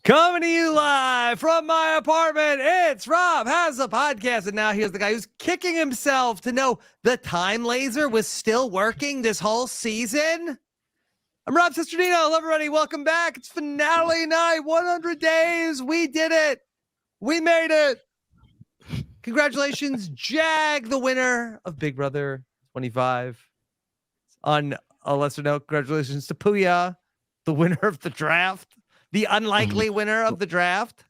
Coming to you live from my apartment, it's Rob Has a Podcast. And now here's the guy who's kicking himself to know the time laser was still working this whole season. I'm Rob Cesternino. Hello, everybody. Welcome back. It's finale night, 100 days. We did it. We made it. Congratulations, Jag, the winner of Big Brother 25. On a lesser note, congratulations to Pooya, the winner of the draft. The unlikely winner of the draft.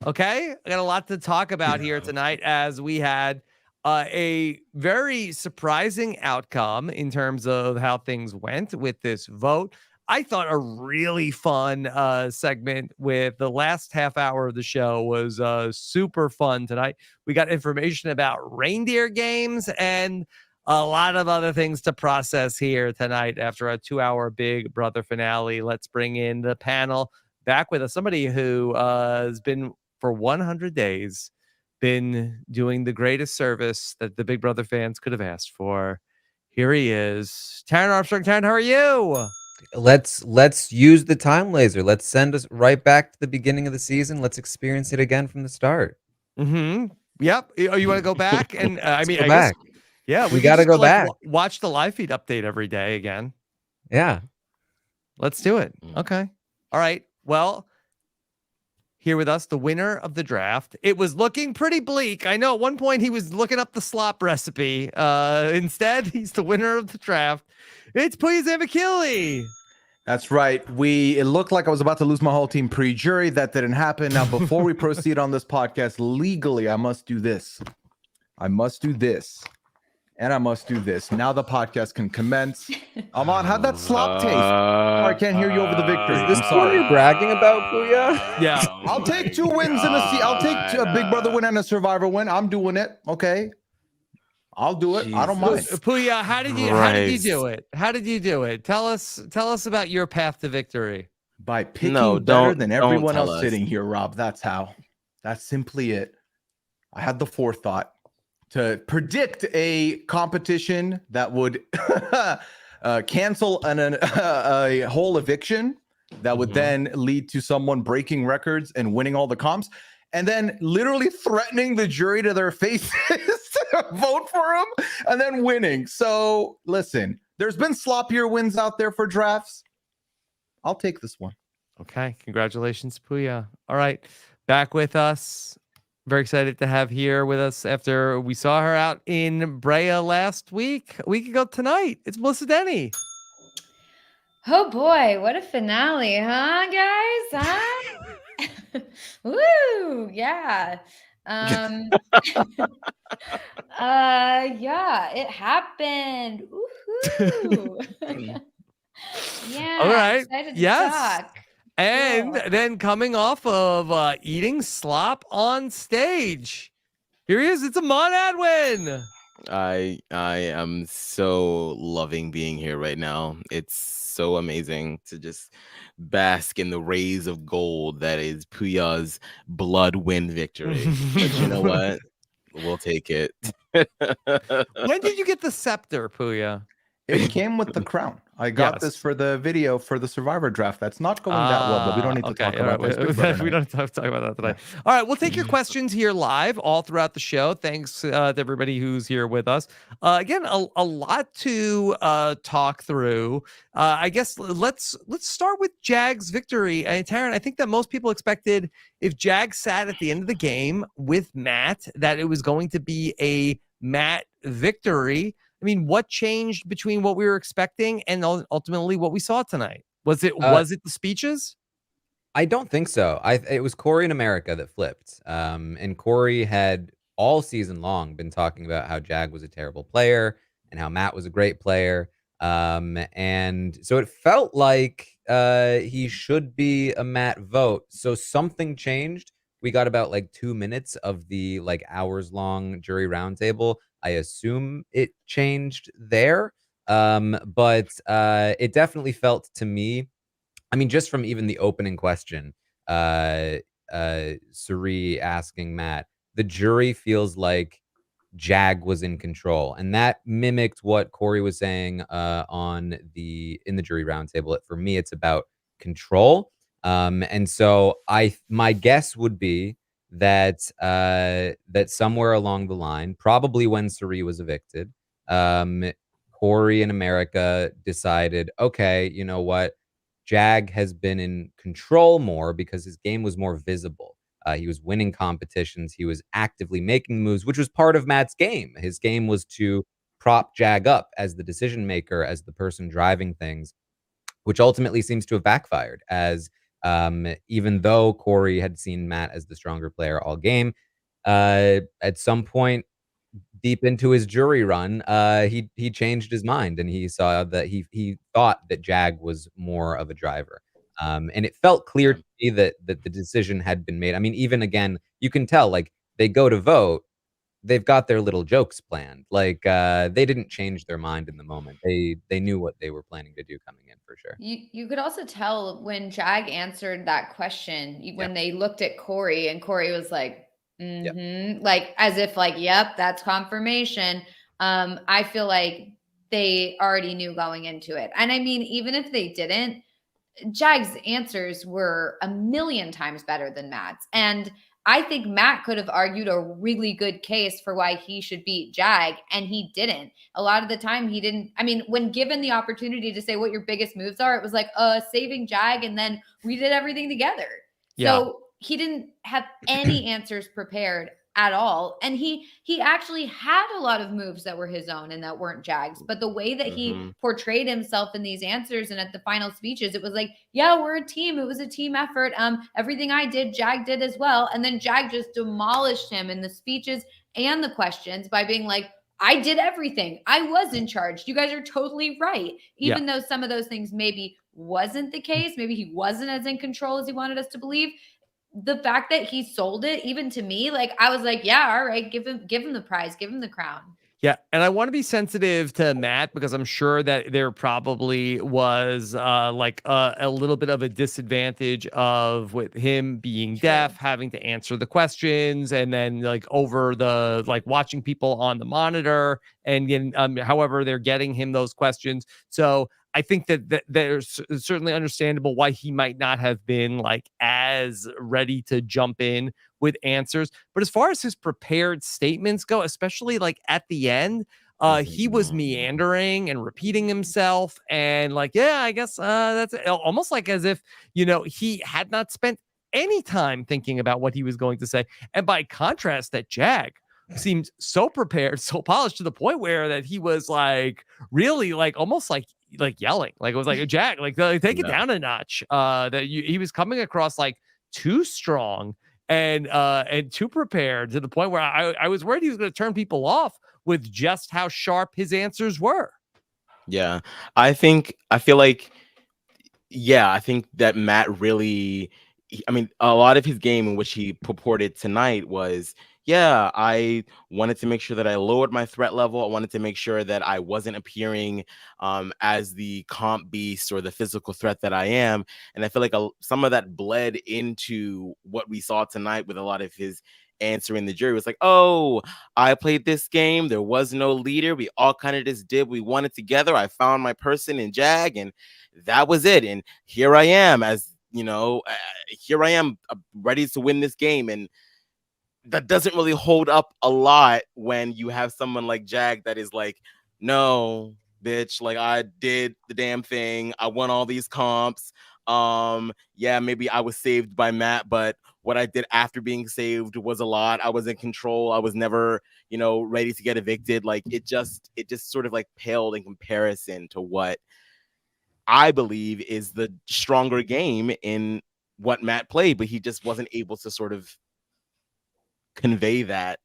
Okay, I got a lot to talk about here tonight as we had a very surprising outcome in terms of how things went with this vote. I thought a really fun segment with the last half hour of the show was super fun tonight. We got information about reindeer games and a lot of other things to process here tonight after a 2-hour Big Brother finale. Let's bring in the panel back with us. Somebody who has been for 100 days, been doing the greatest service that the Big Brother fans could have asked for. Here he is. Taran Armstrong. Taran, how are you? Let's use the time laser. Let's send us right back to the beginning of the season. Let's experience it again from the start. Mm-hmm. Yep. Oh, you want to go back? And I mean, go back. Guess, yeah, we got to go back. Watch the live feed update every day again. Yeah. Let's do it. Okay. All right. Well, here with us, the winner of the draft. It was looking pretty bleak. I know at one point he was looking up the slop recipe. Instead, he's the winner of the draft. It's Pooya Zambakili. That's right. It looked like I was about to lose my whole team pre-jury. That didn't happen. Now, before we proceed on this podcast, legally, I must do this. I must do this. And I must do this. Now the podcast can commence. Aman, how'd that slop taste? I can't hear you over the victory. Is this what you're bragging about, Pooya? Yeah. I'll take 2 wins in I'll take a Big Brother win and a Survivor win. I'm doing it. Okay. I'll do it. Jesus. I don't mind. Pooya, how did you do it? How did you do it? Tell us about your path to victory. By picking better than everyone else sitting here, Rob. That's how. That's simply it. I had the forethought to predict a competition that would cancel a whole eviction that would then lead to someone breaking records and winning all the comps, and then literally threatening the jury to their faces to vote for him and then winning. So listen, there's been sloppier wins out there for drafts. I'll take this one. Okay. Congratulations, Pooya. All right. Back with us. Very excited to have here with us after we saw her out in Brea last week. A week ago tonight. It's Melissa Deni. Oh boy, what a finale, huh, guys? Huh? Woo! Yeah. Yeah, it happened. Woohoo! Yeah. All right. Excited to yes. talk. And then coming off of eating slop on stage, here he is. It's Aman Adwin. I am so loving being here right now. It's so amazing to just bask in the rays of gold that is Pooya's blood win victory. But you know what? We'll take it. When did you get the scepter, Pooya? It came with the crown. I got this for the video for the Survivor draft. That's not going that well, but we don't need to talk about this. We don't have to talk about that tonight. All right, we'll take your questions here live all throughout the show. Thanks to everybody who's here with us. Again, a lot to talk through. I guess let's start with Jag's victory. Taran, I think that most people expected if Jag sat at the end of the game with Matt, that it was going to be a Matt victory. I mean, what changed between what we were expecting and ultimately what we saw tonight? Was it the speeches? I don't think so. It was Corey in America that flipped. And Corey had all season long been talking about how Jag was a terrible player and how Matt was a great player. And so it felt like he should be a Matt vote. So something changed. We got about like 2 minutes of the like hours long jury roundtable. I assume it changed there. But it definitely felt to me, I mean, just from even the opening question, Suri asking Matt, the jury feels like Jag was in control. And that mimicked what Corey was saying in the jury roundtable. For me, it's about control. And so my guess would be that that somewhere along the line, probably when Suri was evicted, Corey in America decided, okay, you know what? Jag has been in control more because his game was more visible. He was winning competitions. He was actively making moves, which was part of Matt's game. His game was to prop Jag up as the decision maker, as the person driving things, which ultimately seems to have backfired, as even though Corey had seen Matt as the stronger player all game, at some point deep into his jury run, he changed his mind, and he saw that he thought that Jag was more of a driver. And it felt clear to me that the decision had been made. I mean, even again, you can tell, like, they go to vote, they've got their little jokes planned. Like, they didn't change their mind in the moment. They knew what they were planning to do coming in, for sure. You could also tell when Jag answered that question, when they looked at Corey, and Corey was like, like, as if like, yep, that's confirmation. I feel like they already knew going into it. And I mean, even if they didn't, Jag's answers were a million times better than Matt's. And I think Matt could have argued a really good case for why he should beat Jag, and he didn't. A lot of the time he didn't. I mean, when given the opportunity to say what your biggest moves are, it was like, saving Jag, and then we did everything together. Yeah. So he didn't have any answers prepared at all. And he actually had a lot of moves that were his own and that weren't Jag's. But the way that he portrayed himself in these answers and at the final speeches, it was like, yeah, we're a team. It was a team effort. Everything I did, Jag did as well. And then Jag just demolished him in the speeches and the questions by being like, I did everything. I was in charge. You guys are totally right. Even though some of those things maybe wasn't the case, maybe he wasn't as in control as he wanted us to believe. The fact that he sold it, even to me, like, I was like, yeah, all right, give him the prize, give him the crown. Yeah, and I want to be sensitive to Matt, because I'm sure that there probably was like a little bit of a disadvantage of with him being deaf, having to answer the questions, and then like over the like watching people on the monitor, and then however they're getting him those questions. So I think that there's certainly understandable why he might not have been like as ready to jump in with answers. But as far as his prepared statements go, especially like at the end, he was meandering and repeating himself, and like, yeah, I guess that's almost like as if, you know, he had not spent any time thinking about what he was going to say. And by contrast, that Jag seemed so prepared, so polished, to the point where that he was like really like almost like yelling, like it was like, Jag, like take it down a notch. He was coming across like too strong and too prepared, to the point where I was worried he was going to turn people off with just how sharp his answers were. Yeah, I think that Matt really, I mean, a lot of his game in which he purported tonight was, yeah, I wanted to make sure that I lowered my threat level. I wanted to make sure that I wasn't appearing as the comp beast or the physical threat that I am. And I feel like some of that bled into what we saw tonight with a lot of his answering the jury. It was like, oh, I played this game. There was no leader. We all kind of just did what we wanted together. I found my person in Jag, and that was it. And here I am, as you know, here I am ready to win this game. And that doesn't really hold up a lot when you have someone like Jag that is like, no, bitch, like, I did the damn thing. I won all these comps. Yeah, maybe I was saved by Matt, but what I did after being saved was a lot. I was in control. I was never, you know, ready to get evicted. Like, it just sort of like paled in comparison to what I believe is the stronger game in what Matt played, but he just wasn't able to sort of convey that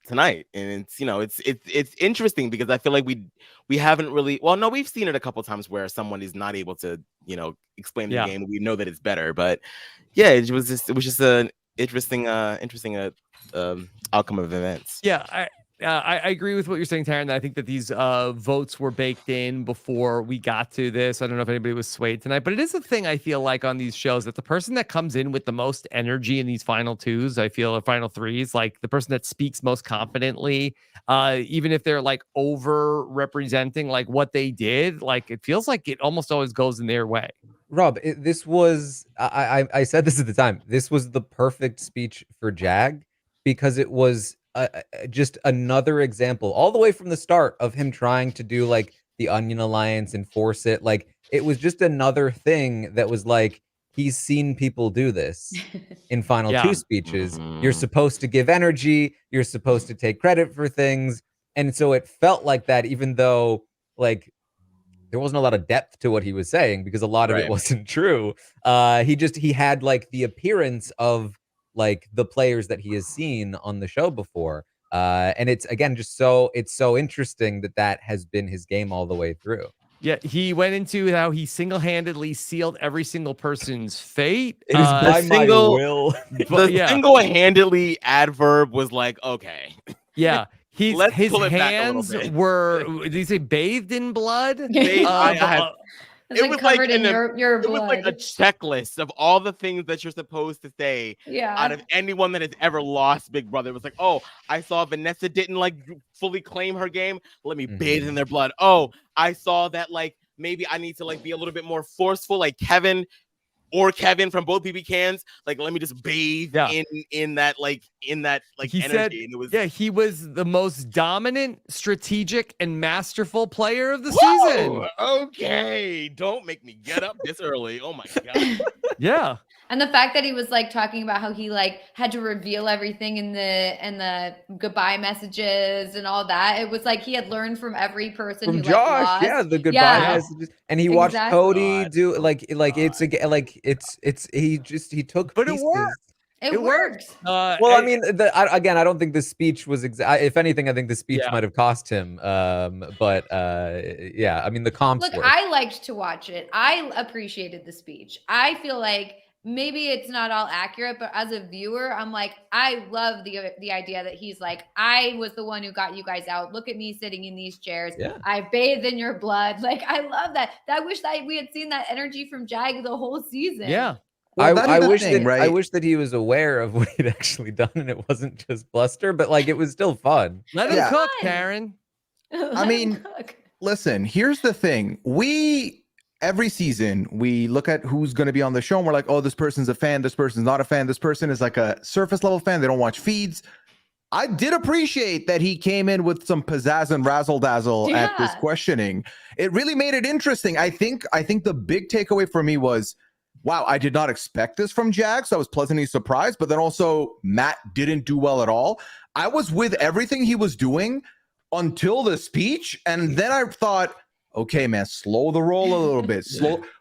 tonight. And it's, you know, it's interesting, because I feel like we haven't really, well, no, we've seen it a couple times where someone is not able to, you know, explain the game. We know that it's better, but yeah, it was just an interesting outcome of events. Yeah, I agree with what you're saying, Taran. I think that these votes were baked in before we got to this. I don't know if anybody was swayed tonight, but it is a thing I feel like on these shows, that the person that comes in with the most energy in these final twos, I feel, or final threes, like the person that speaks most confidently, even if they're like over representing like what they did, like it feels like it almost always goes in their way. Rob, this was I said this at the time. This was the perfect speech for Jag because it was just another example, all the way from the start, of him trying to do like the Onion Alliance and force it. Like it was just another thing that was like he's seen people do this in Final Two speeches. You're supposed to give energy. You're supposed to take credit for things, and so it felt like that, even though like there wasn't a lot of depth to what he was saying because a lot of it wasn't true. He had like the appearance of like the players that he has seen on the show before. And it's again just so interesting that has been his game all the way through. Yeah, he went into how he single-handedly sealed every single person's fate. It is by my will. The single-handedly adverb was like, okay. Yeah. His hands were, did he say bathed in blood? It was covered in your blood. It was like a checklist of all the things that you're supposed to say out of anyone that has ever lost Big Brother. It was like, oh, I saw Vanessa didn't like fully claim her game. Let me bathe in their blood. Oh, I saw that like maybe I need to like be a little bit more forceful, like Kevin from both BB cans. Like, let me just bathe in that he energy. Said, and it was he was the most dominant, strategic, and masterful player of the season. Okay, don't make me get up this early. Oh my god. Yeah. And the fact that he was like talking about how he like had to reveal everything in the goodbye messages and all that. It was like he had learned from every person from who Josh, like, lost. the goodbye messages, and he watched Cody do he took but pieces. it worked. It worked. Well, I mean, again, I don't think the speech was if anything, I think the speech might have cost him. But yeah, I mean, the comps. Look, I liked to watch it. I appreciated the speech. I feel like maybe it's not all accurate, but as a viewer, I'm like, I love the idea that he's like, I was the one who got you guys out. Look at me sitting in these chairs. Yeah. I bathed in your blood. Like, I love that. I wish that we had seen that energy from Jag the whole season. Yeah. Well, I wish that he was aware of what he'd actually done and it wasn't just bluster, but like it was still fun. Let him cook, Taran. I mean, listen, here's the thing. Every season, we look at who's going to be on the show and we're like, oh, this person's a fan. This person's not a fan. This person is like a surface level fan. They don't watch feeds. I did appreciate that he came in with some pizzazz and razzle dazzle at this questioning. It really made it interesting. I think the big takeaway for me was, wow, I did not expect this from Jag, so I was pleasantly surprised. But then also, Matt didn't do well at all. I was with everything he was doing until the speech, and then I thought, okay, man, slow the roll a little bit.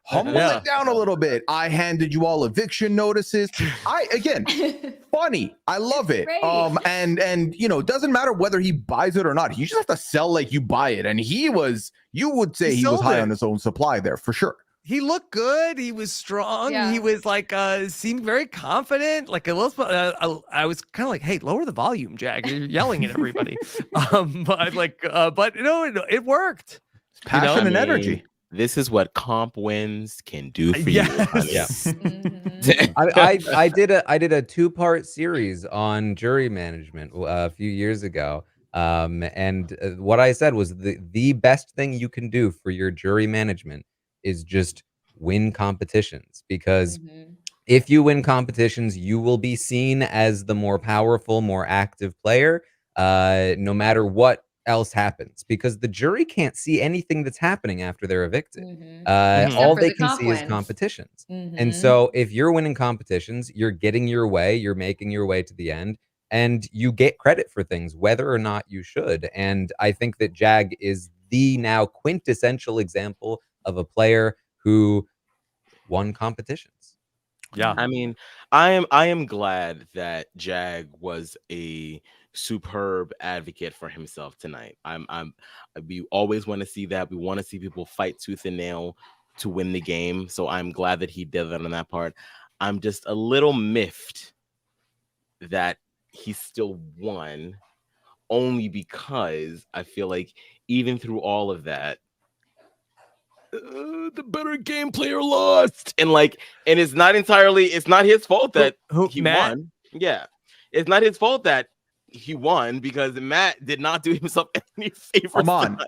Humble it down a little bit. I handed you all eviction notices. Funny. I love it. And it doesn't matter whether he buys it or not. You just have to sell like you buy it. And you would say he was high on his own supply there for sure. He looked good. He was strong. Yeah. He was like seemed very confident. Like I was kind of like, hey, lower the volume, Jag. You're yelling at everybody. But it worked. Passion and energy. This is what comp wins can do for you. I did a 2-part series on jury management a few years ago. And what I said was the best thing you can do for your jury management is just win competitions, because if you win competitions, you will be seen as the more powerful, more active player, no matter what else happens, because the jury can't see anything that's happening after they're evicted. All they can see is competitions. And so if you're winning competitions, you're getting your way, you're making your way to the end, and you get credit for things, whether or not you should. And I think that Jag is the now quintessential example of a player who won competitions. Yeah. I mean, I am glad that Jag was a superb advocate for himself tonight. We always want to see that. We want to see people fight tooth and nail to win the game. So I'm glad that he did that on that part. I'm just a little miffed that he still won, only because I feel like even through all of that, the better game player lost, and it's not his fault that he won. Yeah, it's not his fault that he won because Matt did not do himself any favors. Aman,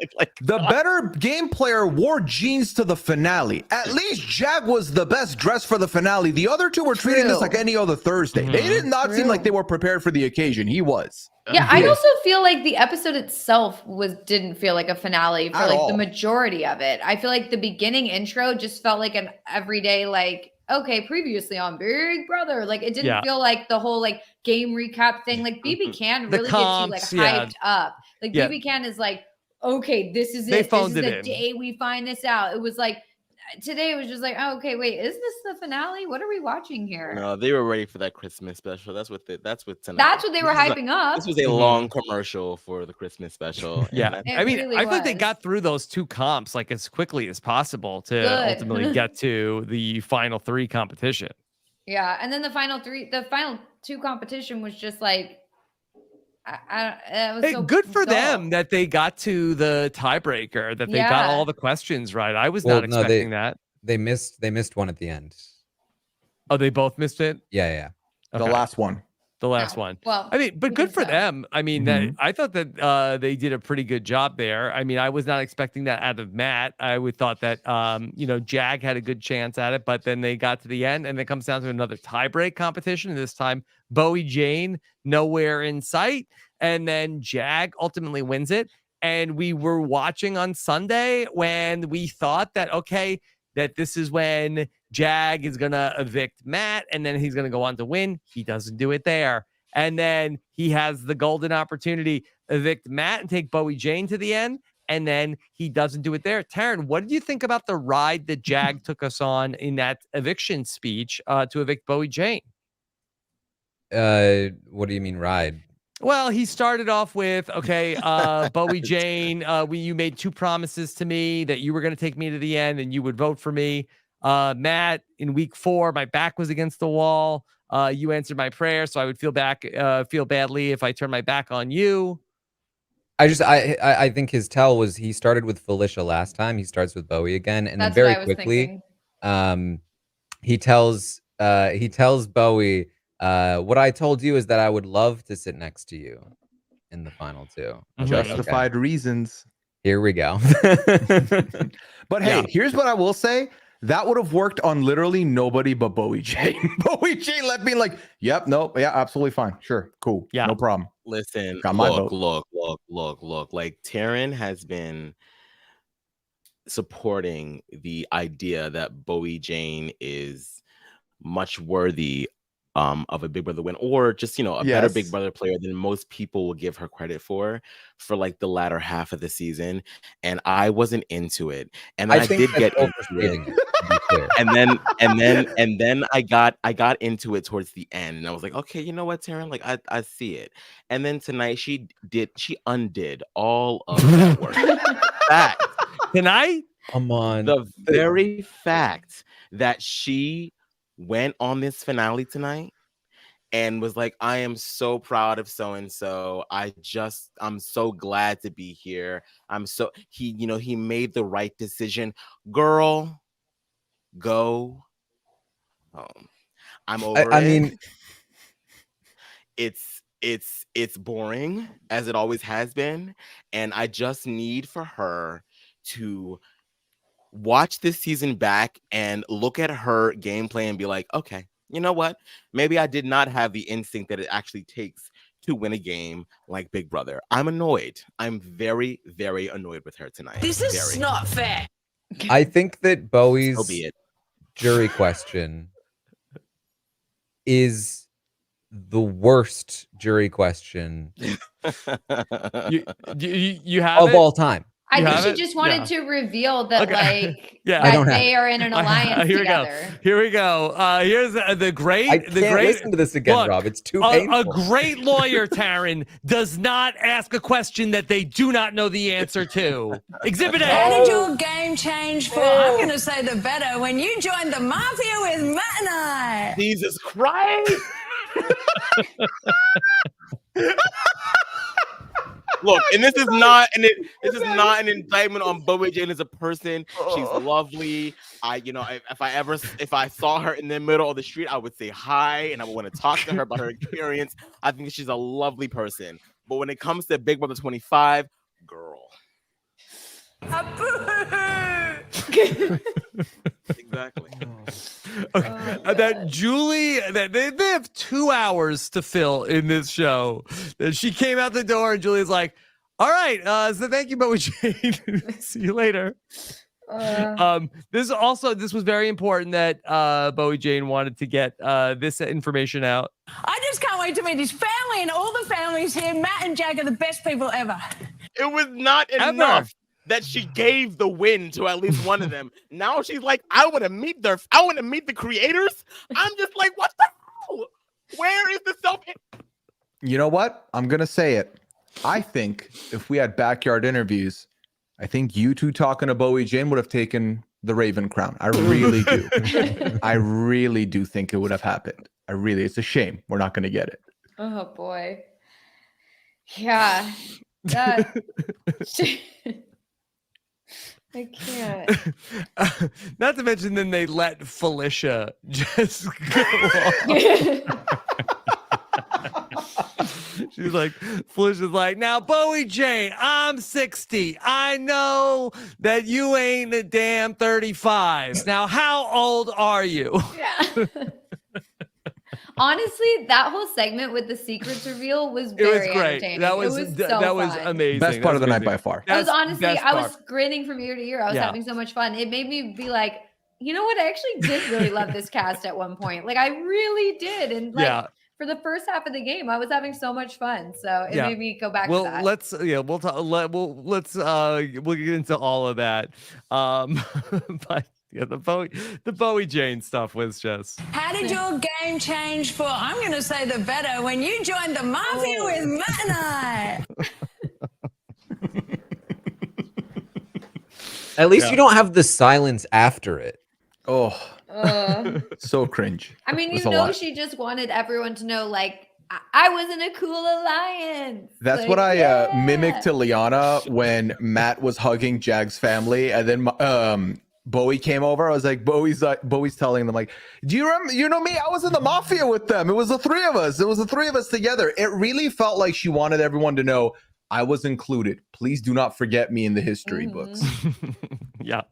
the better game player wore jeans to the finale. At least Jag was the best dressed for the finale. The other two were treating this like any other Thursday. They did not seem like they were prepared for the occasion. He was. Yeah, I also feel like the episode itself didn't feel like a finale for like the majority of it. I feel like the beginning intro just felt like an everyday, like, okay, previously on Big Brother. Like it didn't feel like the whole like game recap thing. Like BB Can really gets you like hyped up. Like BB Can is like, okay, this is it. This is the day we find this out. It was like today it was just like, oh, okay, wait, is this the finale? What are we watching here? No, they were ready for that Christmas special. That's what tonight. That's what they were hyping up. This was a long commercial for the Christmas special. Yeah, I mean, really I think they got through those two comps like as quickly as possible to ultimately get to the final three competition. Yeah, and then the final two competition was just like, it was so good for them that they got to the tiebreaker, that they got all the questions right. I was not expecting that. They missed one at the end. Oh, they both missed it? Yeah. Okay. The last one. Well, I mean, but good for them. I mean, that I thought that they did a pretty good job there. I mean, I was not expecting that out of Matt. I would thought that Jag had a good chance at it, but then they got to the end and it comes down to another tiebreak competition. This time, Bowie Jane nowhere in sight, and then Jag ultimately wins it. And we were watching on Sunday when we thought that that this is when Jag is going to evict Matt and then he's going to go on to win. He doesn't do it there. And then he has the golden opportunity, evict Matt and take Bowie Jane to the end. And then he doesn't do it there. Taran, what did you think about the ride that Jag took us on in that eviction speech to evict Bowie Jane? What do you mean ride? Well, he started off with, Bowie Jane, you made two promises to me that you were going to take me to the end and you would vote for me. Matt, in week 4, my back was against the wall. You answered my prayer, so I would feel badly if I turned my back on you. I think his tell was he started with Felicia last time. He starts with Bowie again, and then very quickly, he tells Bowie, what I told you is that I would love to sit next to you in the final two. Justified reasons. Here we go. But hey, here's what I will say. That would have worked on literally nobody but Bowie Jane. Bowie Jane left me like, yep, nope, yeah, absolutely fine. Sure, cool. Yeah, no problem. Listen, got my look. Like Taran has been supporting the idea that Bowie Jane is much worthy of a Big Brother win, or just a better Big Brother player than most people will give her credit for like the latter half of the season, and I wasn't into it, and I did get into it, and then I got into it towards the end, and I was like, okay, you know what, Taran, like I see it, and then tonight she undid all of that work. Fact. Tonight, Aman, the very fact that she went on this finale tonight and was like, I am so proud of so-and-so. I'm so glad to be here. He made the right decision. Girl, go home. I'm over it. I mean, it's boring, as it always has been. And I just need for her to watch this season back and look at her gameplay and be like, okay, you know what? Maybe I did not have the instinct that it actually takes to win a game like Big Brother. I'm annoyed. I'm very, very annoyed with her tonight. This is not fair. I think that Bowie's So be it. Jury question is the worst jury question you have of all time. I think she just wanted to reveal that, that they are in an alliance together. Here we go. Here's the great. I can't listen to this again, Rob. It's too painful. A great lawyer, Taran, does not ask a question that they do not know the answer to. Exhibit A. How did your game change for, I'm going to say the better, when you joined the Mafia with Matt and I? Jesus Christ! Look, and this is not an indictment on Bowie Jane as a person. She's lovely. If I saw her in the middle of the street, I would say hi and I would want to talk to her about her experience. I think she's a lovely person. But when it comes to Big Brother 25, girl. Exactly. That Julie, that they have 2 hours to fill in this show. That she came out the door and Julie's like, "All right, so thank you, Bowie Jane. See you later." This was very important that Bowie Jane wanted to get this information out. I just can't wait to meet his family and all the families here. Matt and Jack are the best people ever. It was not enough that she gave the win to at least one of them. Now she's like, I want to meet the creators. I'm just like, what the hell? Where is the self? You know what? I'm gonna say it. I think if we had backyard interviews, I think you two talking to Bowie Jane would have taken the Raven crown. I really do. I really do think it would have happened. It's a shame we're not gonna get it. Oh boy. Yeah. That I can't. Not to mention, then they let Felicia just go on. She's like, Felicia's like, now, Bowie Jane, I'm 60. I know that you ain't a damn 35. Now, how old are you? Yeah. Honestly, that whole segment with the secrets reveal was very entertaining. That was fun. amazing. Best part of the night by far. I was grinning from ear to ear. I was having so much fun. It made me be like, you know what? I actually did really love this cast at one point. Like I really did. And like for the first half of the game, I was having so much fun. So it made me go back to that. We'll get into all of that. But yeah, the Bowie Jane stuff was just. How did your game change for, I'm going to say the better, when you joined the Mafia with Matt and I? At least you don't have the silence after it. Oh, so cringe. I mean, she just wanted everyone to know, like, I was in a cool alliance. That's like, what I mimicked to Liana when Matt was hugging Jag's family, and then Bowie came over. I was like, Bowie's telling them, like, do you remember? You know me? I was in the Mafia with them. It was the three of us. It was the three of us together. It really felt like she wanted everyone to know I was included. Please do not forget me in the history books. Yeah.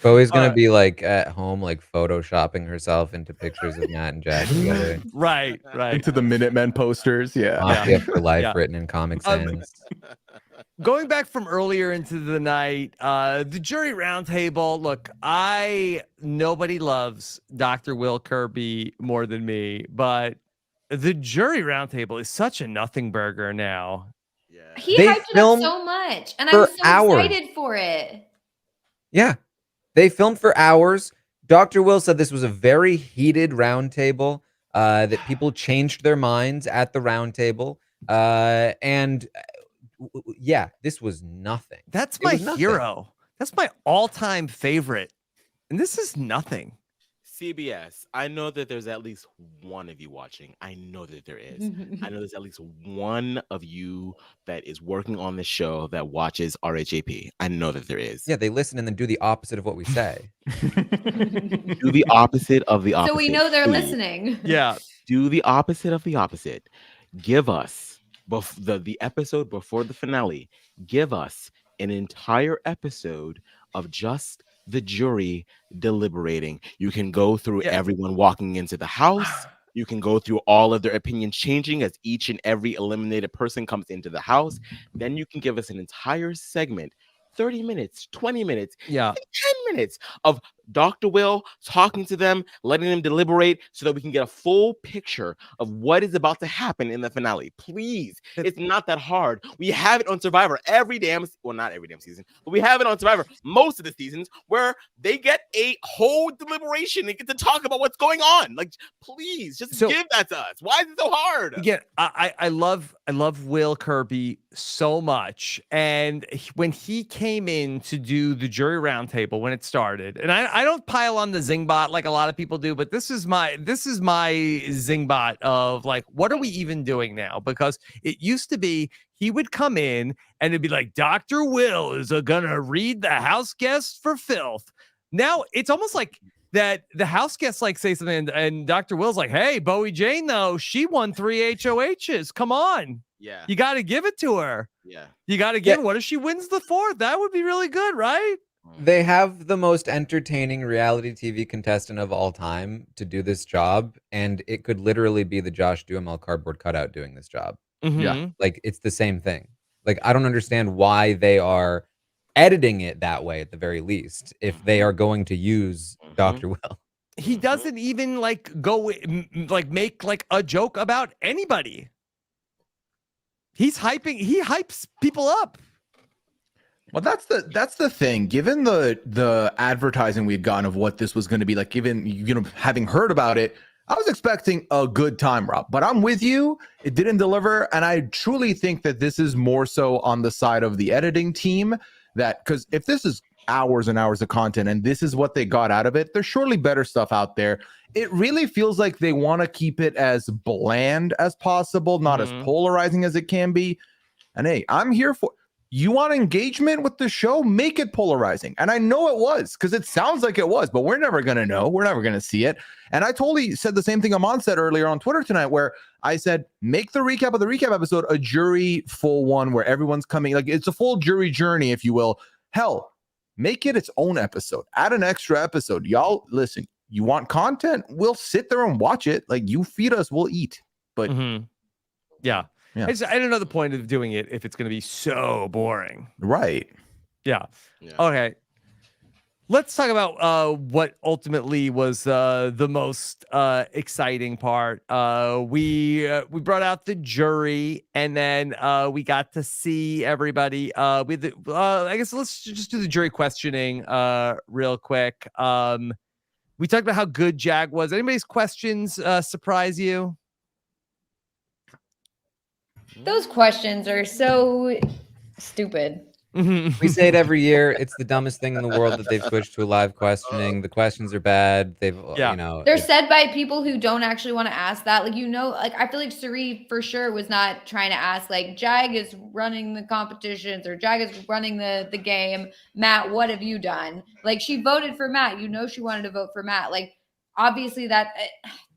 Bowie's gonna be like at home, like photoshopping herself into pictures of Matt and Jack together. Right. Into the Minutemen posters. Yeah. Mafia for life, written in Comic Sans. Going back from earlier into the night, the jury roundtable. Look, nobody loves Dr. Will Kirby more than me, but the jury roundtable is such a nothing burger now. Yeah. He hyped it up so much, and I was so excited for it. Yeah, they filmed for hours. Dr. Will said this was a very heated roundtable, that people changed their minds at the roundtable. And yeah, this was nothing. That's my hero. That's my all-time favorite. And this is nothing. CBS, I know that there's at least one of you watching. I know that there is. I know there's at least one of you that is working on the show that watches RHAP. I know that there is. Yeah, they listen and then do the opposite of what we say. Do the opposite of the opposite. So we know they're listening. Yeah. Do the opposite of the opposite. Give us the episode before the finale. Give us an entire episode of just the jury deliberating. You can go through everyone walking into the house. You can go through all of their opinions changing as each and every eliminated person comes into the house. Then you can give us an entire segment, 30 minutes, 20 minutes, 10 minutes of Dr. Will talking to them, letting them deliberate so that we can get a full picture of what is about to happen in the finale. Please, it's not that hard. We have it on Survivor not every damn season, but we have it on Survivor most of the seasons where they get a whole deliberation. They get to talk about what's going on. Like, please, just give that to us. Why is it so hard? Yeah, I love Will Kirby so much. And when he came in to do the jury roundtable, when it started. And I don't pile on the Zingbot like a lot of people do, but this is my Zingbot of like, what are we even doing now? Because it used to be he would come in and it'd be like, Dr. Will is gonna read the house guests for filth. Now it's almost like that the house guests like say something and Dr. Will's like, hey, Bowie Jane, though, she won 3 HOHs. Come on. Yeah. You got to give it to her. Yeah. You got to give her. What if she wins the 4th? That would be really good, right? They have the most entertaining reality TV contestant of all time to do this job, and it could literally be the Josh Duhamel cardboard cutout doing this job. Yeah. Like, it's the same thing. Like, I don't understand why they are editing it that way at the very least if they are going to use Dr. Will. He doesn't even like go like make like a joke about anybody. He hypes people up. Well, that's the thing. Given the advertising we had gotten of what this was going to be like, given having heard about it, I was expecting a good time, Rob. But I'm with you. It didn't deliver, and I truly think that this is more so on the side of the editing team. That because if this is hours and hours of content and this is what they got out of it, there's surely better stuff out there. It really feels like they want to keep it as bland as possible, not as polarizing as it can be. And hey, I'm here for you. Want engagement with the show, make it polarizing. And I know it was because it sounds like it was, but we're never going to know. We're never going to see it. And I totally said the same thing Aman said earlier on Twitter tonight, where I said, make the recap of the recap episode a jury full one where everyone's coming. Like it's a full jury journey, if you will. Hell, make it its own episode. Add an extra episode. Y'all, listen, you want content? We'll sit there and watch it. Like you feed us, we'll eat. But yeah. I don't know the point of doing it if it's going to be so boring. Right. Yeah. Okay. Let's talk about what ultimately was the most exciting part. We brought out the jury, and then we got to see everybody. I guess let's just do the jury questioning real quick. We talked about how good Jag was. Anybody's questions surprise you? Those questions are so stupid. We say it every year. It's the dumbest thing in the world that they've switched to a live questioning. The questions are bad. They're said by people who don't actually want to ask that. Like, like I feel like Suri for sure was not trying to ask like Jag is running the competitions or Jag is running the game. Matt, what have you done? Like she voted for Matt. She wanted to vote for Matt. Like obviously that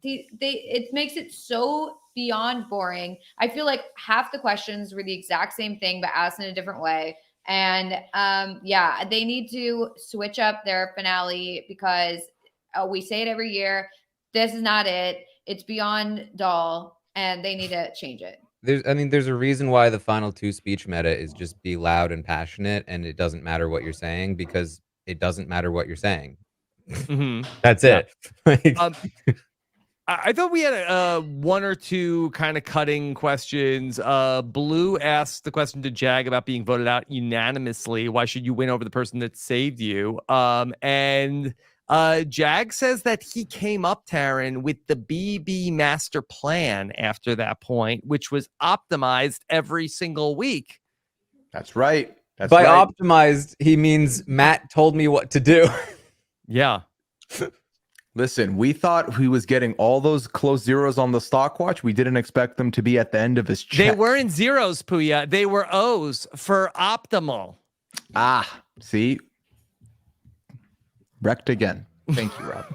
it makes it so beyond boring. I feel like half the questions were the exact same thing, but asked in a different way. And they need to switch up their finale because we say it every year. This is not it. It's beyond dull, and they need to change it. There's a reason why the final 2 speech meta is just be loud and passionate, and it doesn't matter what you're saying because it doesn't matter what you're saying. That's it. I thought we had one or two kind of cutting questions. Blue asked the question to Jag about being voted out unanimously. Why should you win over the person that saved you? And Jag says that he came up, Taran, with the BB master plan after that point, which was optimized every single week. That's right. By optimized, he means Matt told me what to do. Yeah. Listen, we thought he was getting all those close zeros on the stock watch. We didn't expect them to be at the end of his check. They weren't zeros, Pooya. They were O's for optimal. See? Wrecked again. Thank you, Rob.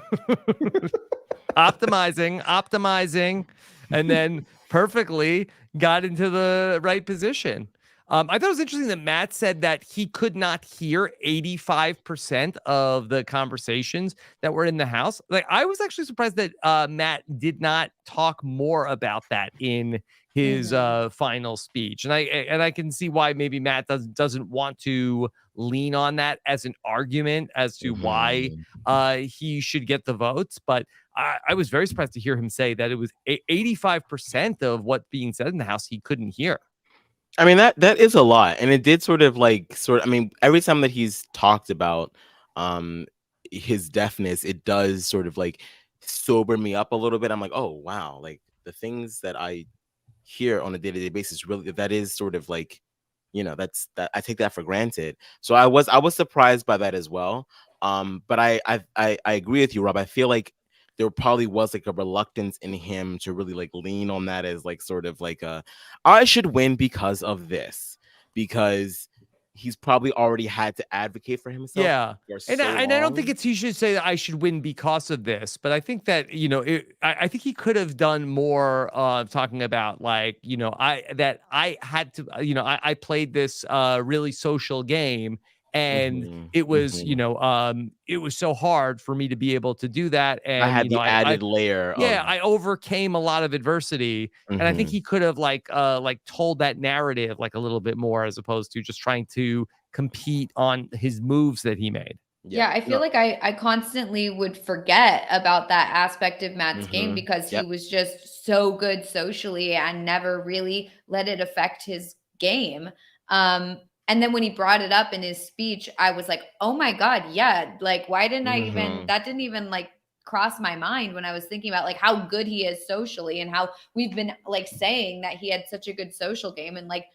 optimizing, and then perfectly got into the right position. I thought it was interesting that Matt said that he could not hear 85% of the conversations that were in the house. Like, I was actually surprised that Matt did not talk more about that in his final speech, and I can see why maybe Matt doesn't want to lean on that as an argument as to why he should get the votes. But I was very surprised to hear him say that it was 85% of what being said in the house he couldn't hear. I mean, that is a lot. And it did every time that he's talked about his deafness, it does sort of like sober me up a little bit. I'm like, oh, wow. Like the things that I hear on a day-to-day basis, really, that is sort of like, that I take that for granted. So I was surprised by that as well. But I agree with you, Rob. I feel like there probably was like a reluctance in him to really like lean on that as like sort of like I should win because of this, because he's probably already had to advocate for himself. Yeah. For And, so I don't think long. it's, he should say that I should win because of this, but I think that, you know, I think he could have done more talking about like, you know, I had to, you know, I played this really social game, and it was, you know, it was so hard for me to be able to do that. And I had you know, the added layer yeah, of I overcame a lot of adversity. And I think he could have like told that narrative like a little bit more, as opposed to just trying to compete on his moves that he made. Yeah, I feel like I constantly would forget about that aspect of Matt's game because he was just so good socially and never really let it affect his game. And then when he brought it up in his speech, I was like, oh my God, yeah. Like, why didn't I even, that didn't even like cross my mind when I was thinking about like how good he is socially and how we've been like saying that he had such a good social game. And like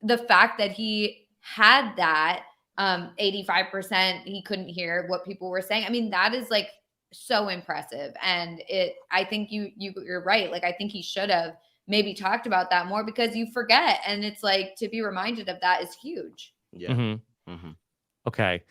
the fact that he had that 85%, he couldn't hear what people were saying. I mean, that is like so impressive. And I think you're right. Like, I think he should have maybe talked about that more, because you forget. And it's like, to be reminded of that is huge. Yeah. Okay.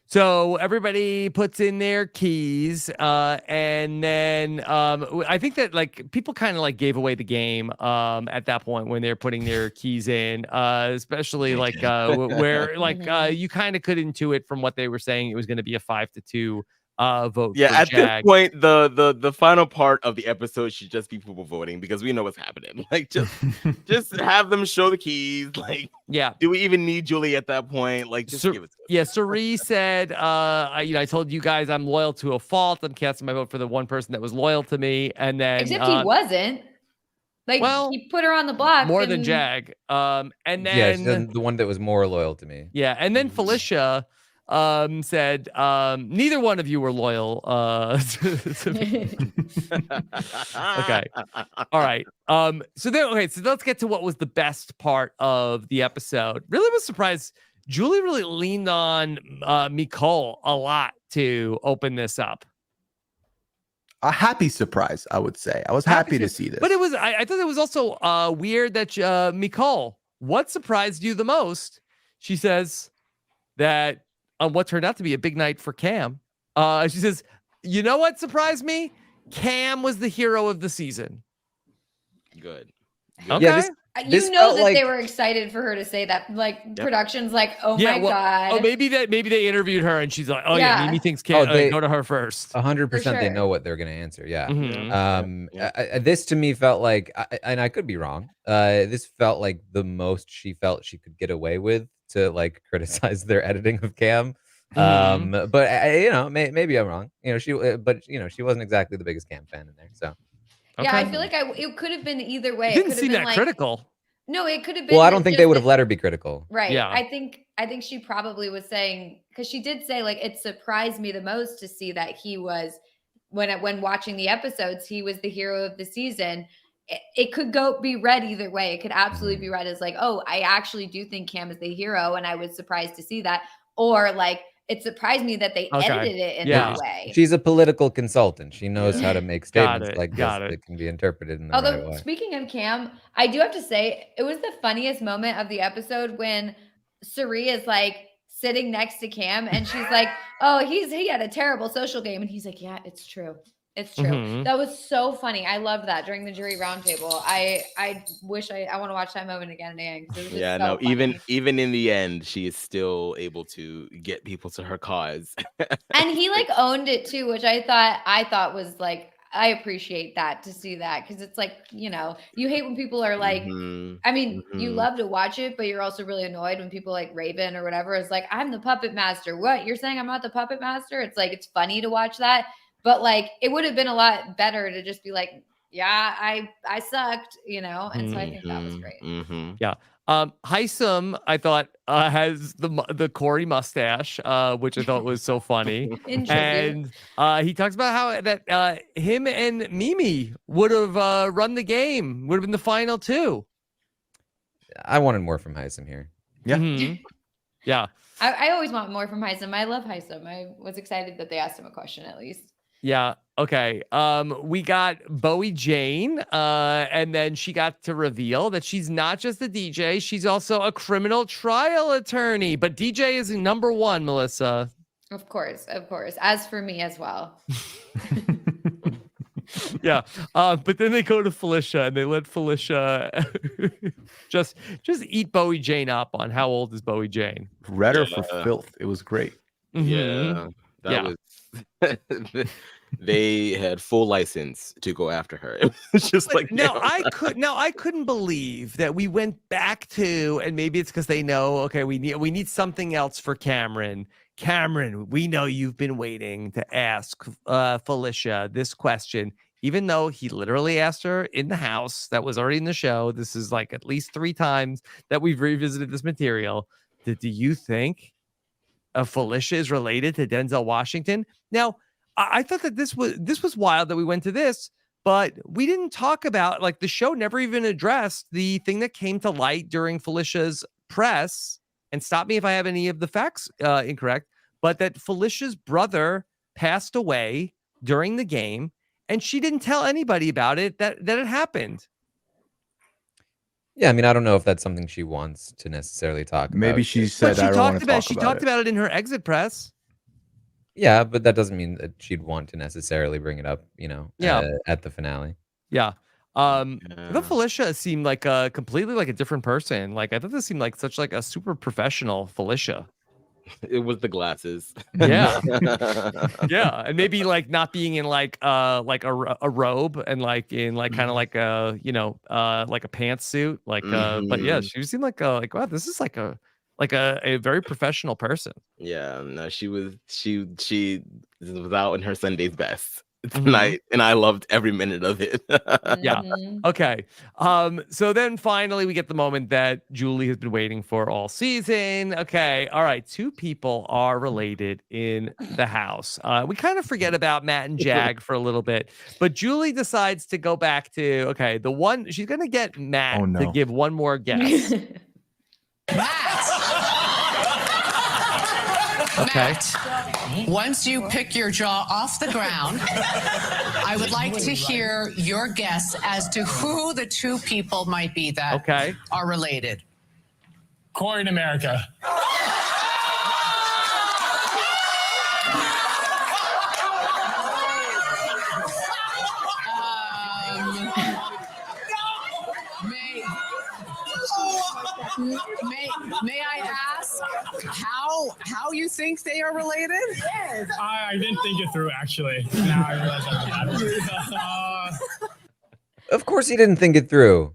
So everybody puts in their keys, and then I think that like people kind of like gave away the game at that point when they're putting their keys in, especially like where like you kind of could intuit from what they were saying it was going to be a 5-2 vote. Yeah, for at Jag. this point, the final part of the episode should just be people voting, because we know what's happening. Like, just have them show the keys. Like, yeah, do we even need Julie at that point? Like, just give it to us. Yeah, Suri said, I told you guys I'm loyal to a fault. I'm casting my vote for the one person that was loyal to me, and then except he wasn't. Like, well, he put her on the block more than Jag. And then the one that was more loyal to me. Yeah, and then Felicia said neither one of you were loyal to me. Okay. All right. So let's get to what was the best part of the episode. Really was surprised Julie really leaned on Nicole a lot to open this up. A happy surprise, I would say. I was happy to see this. But it was I thought it was also weird that Nicole, what surprised you the most? She says that on what turned out to be a big night for Cam. She says, you know what surprised me? Cam was the hero of the season. Good. Okay. Yeah, you know that they were excited for her to say that. Like, production's like, oh my God. Oh, maybe they interviewed her and she's like, oh yeah, Mimi thinks Cam, go to her first. 100% they know what they're going to answer. Yeah. This to me felt like, and I could be wrong, this felt like the most she felt she could get away with to like criticize their editing of Cam. But maybe I'm wrong. She wasn't exactly the biggest Cam fan in there. So yeah, I feel like it could have been either way. It didn't seem that critical. No, it could have been. Well, I don't think they would have let her be critical. Right. Yeah. I think she probably was saying, because she did say like, it surprised me the most to see that he was, when watching the episodes, he was the hero of the season. It could be read either way. It could absolutely be read as like, oh, I actually do think Cam is the hero, and I was surprised to see that. Or like, it surprised me that they edited it in that way. She's a political consultant. She knows how to make statements like this that can be interpreted in the right way. Speaking of Cam, I do have to say, it was the funniest moment of the episode when Suri is like sitting next to Cam and she's like, oh, he had a terrible social game. And he's like, yeah, it's true. It's true. That was so funny. I loved that during the jury roundtable. I wish I want to watch that moment again and again. Yeah, no, funny. even in the end, she is still able to get people to her cause. And he like owned it too, which I thought was like, I appreciate that, to see that, because it's like, you hate when people are like, I mean, you love to watch it, but you're also really annoyed when people like Raven or whatever is like, I'm the puppet master. What? You're saying I'm not the puppet master? It's like, it's funny to watch that. But like, it would have been a lot better to just be like, yeah, I sucked, And so I think that was great. Yeah. Heisem, I thought, has the Corey mustache, which I thought was so funny. And he talks about how that him and Mimi would have run the game, would have been the final two. I wanted more from Heisem here. Yeah. Yeah. I always want more from Heisem. I love Heisem. I was excited that they asked him a question at least. Yeah. Okay. We got Bowie Jane, and then she got to reveal that she's not just a DJ, she's also a criminal trial attorney. But DJ is number one, Melissa. Of course. As for me as well. Yeah. But then they go to Felicia and they let Felicia just eat Bowie Jane up on how old is Bowie Jane. Read her for filth. It was great. Yeah. That was they had full license to go after her. It was just like I couldn't believe that we went back to, and maybe it's because they know, okay, we need something else for Cameron. Cameron, we know you've been waiting to ask Felicia this question, even though he literally asked her in the house that was already in the show. This is like at least 3 times that we've revisited this material. Do you think Felicia is related to Denzel Washington? Now, I thought that this was wild that we went to this, but we didn't talk about, like, the show never even addressed the thing that came to light during Felicia's press. And stop me if I have any of the facts incorrect, but that Felicia's brother passed away during the game, and she didn't tell anybody about it, that it happened. Yeah, I mean, I don't know if that's something she wants to necessarily talk about. Maybe she said, I don't want to talk about it. She talked about it in her exit press. Yeah, but that doesn't mean that she'd want to necessarily bring it up, at the finale. Yeah. I thought Felicia seemed like a completely like a different person. Like, I thought this seemed like such like a super professional Felicia. It was the glasses. Yeah. Yeah. And maybe like not being in like a robe and like in like kind of like a, like a pantsuit. Like but yeah, she seemed like wow, this is like a very professional person. Yeah, no, she was out in her Sunday's best tonight, and I loved every minute of it. Yeah. Okay. So then finally we get the moment that Julie has been waiting for all season. Okay. All right. 2 people are related in the house. We kind of forget about Matt and Jag for a little bit, but Julie decides to go back to, the one she's going to get Matt to give one more guess. Okay. Matt, once you pick your jaw off the ground, I would like to hear your guess as to who the 2 people might be that are related. Corey in America. May I ask how you think they are related? Yes. I didn't think it through, actually. Now I realize Of course he didn't think it through.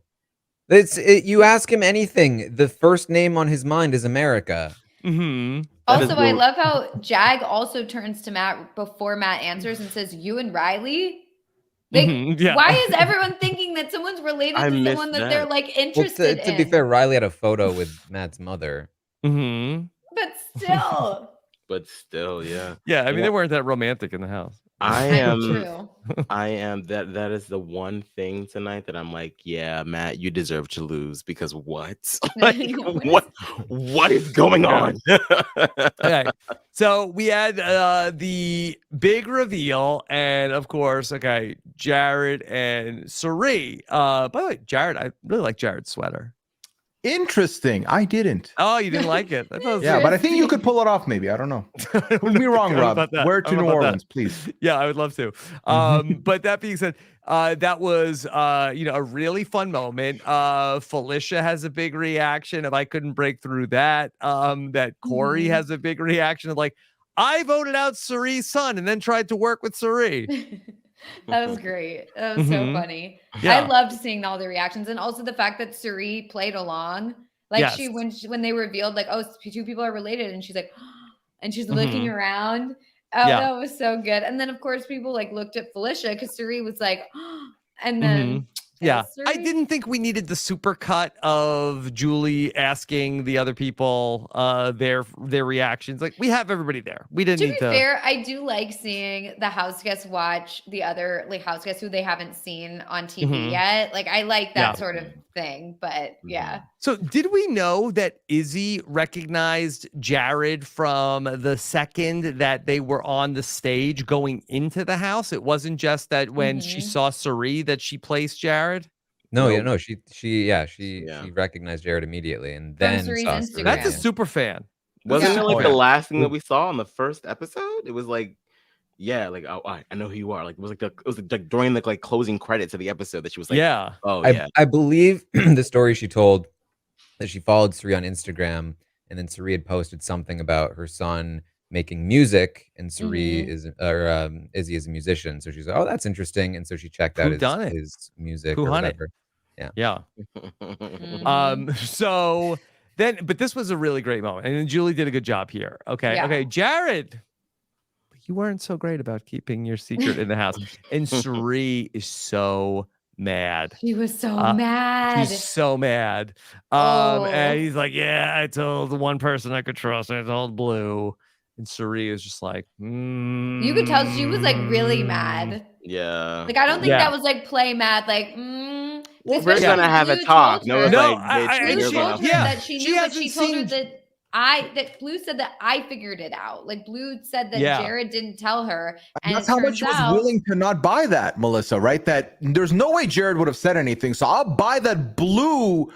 You ask him anything, the first name on his mind is America. Mm-hmm. Also, I love how Jag also turns to Matt before Matt answers and says, "You and Riley." Like, why is everyone thinking that someone's related to someone that they're like interested in? To be fair, Riley had a photo with Matt's mother. Mm-hmm. But still. Yeah. Yeah, I mean, they weren't that romantic in the house. I am that is the one thing tonight that I'm like, yeah, Matt, you deserve to lose, because what? Like, what is going on? Okay. So we had the big reveal, and of course, Jared and Suri. By the way, Jared, I really like Jared's sweater. Interesting. I didn't. Oh, you didn't like it? But I think you could pull it off. Maybe, I don't know. Prove me wrong, Rob. Wear to New Orleans, please. Yeah, I would love to. But that being said, that was a really fun moment. Felicia has a big reaction of I couldn't break through that. That Corey has a big reaction of like, I voted out Suri's son and then tried to work with Suri. That was great. That was so funny. Yeah. I loved seeing all the reactions, and also the fact that Suri played along. Like when they revealed like, oh, 2 people are related, and she's like, and she's looking around. Oh, that was so good. And then of course people like looked at Felicia because Suri was like, and then I didn't think we needed the super cut of Julie asking the other people their reactions. Like, we have everybody there. We didn't need to. To be fair, I do like seeing the house guests watch the other like house guests who they haven't seen on TV yet. Like, I like that sort of thing, but yeah. So did we know that Izzy recognized Jared from the second that they were on the stage going into the house? It wasn't just that when she saw Suri that she placed Jared? No, she recognized Jared immediately and then Suri's saw Instagram. Suri. That's a super fan. Wasn't Yeah. it like the last thing that we saw on the first episode? It was like, yeah, like I know who you are. Like it was like during the like closing credits of the episode that she was like, yeah. Oh yeah. I believe the story she told that she followed Suri on Instagram, and then Suri had posted something about her son making music, and Suri Izzy is a musician, so she's like, oh, that's interesting, and so she checked out his music or whatever. Yeah. So then, but this was a really great moment, and Julie did a good job here. Okay, Jared, you weren't so great about keeping your secret in the house, and Suri is so mad. She was so mad. She's so mad. And he's like, yeah, I told the one person I could trust. I told Blue. And Suri is just like, You could tell she was like really mad. Yeah. Like, I don't think that was like play mad. Like, well, we're gonna have a talk. No, it's like, Blue told her that she knew, but she told her that that Blue said that I figured it out. Like Blue said that Yeah. Jared didn't tell her. And that's how much she was willing to not buy that, Melissa, right? That there's no way Jared would have said anything. So I'll buy that Blue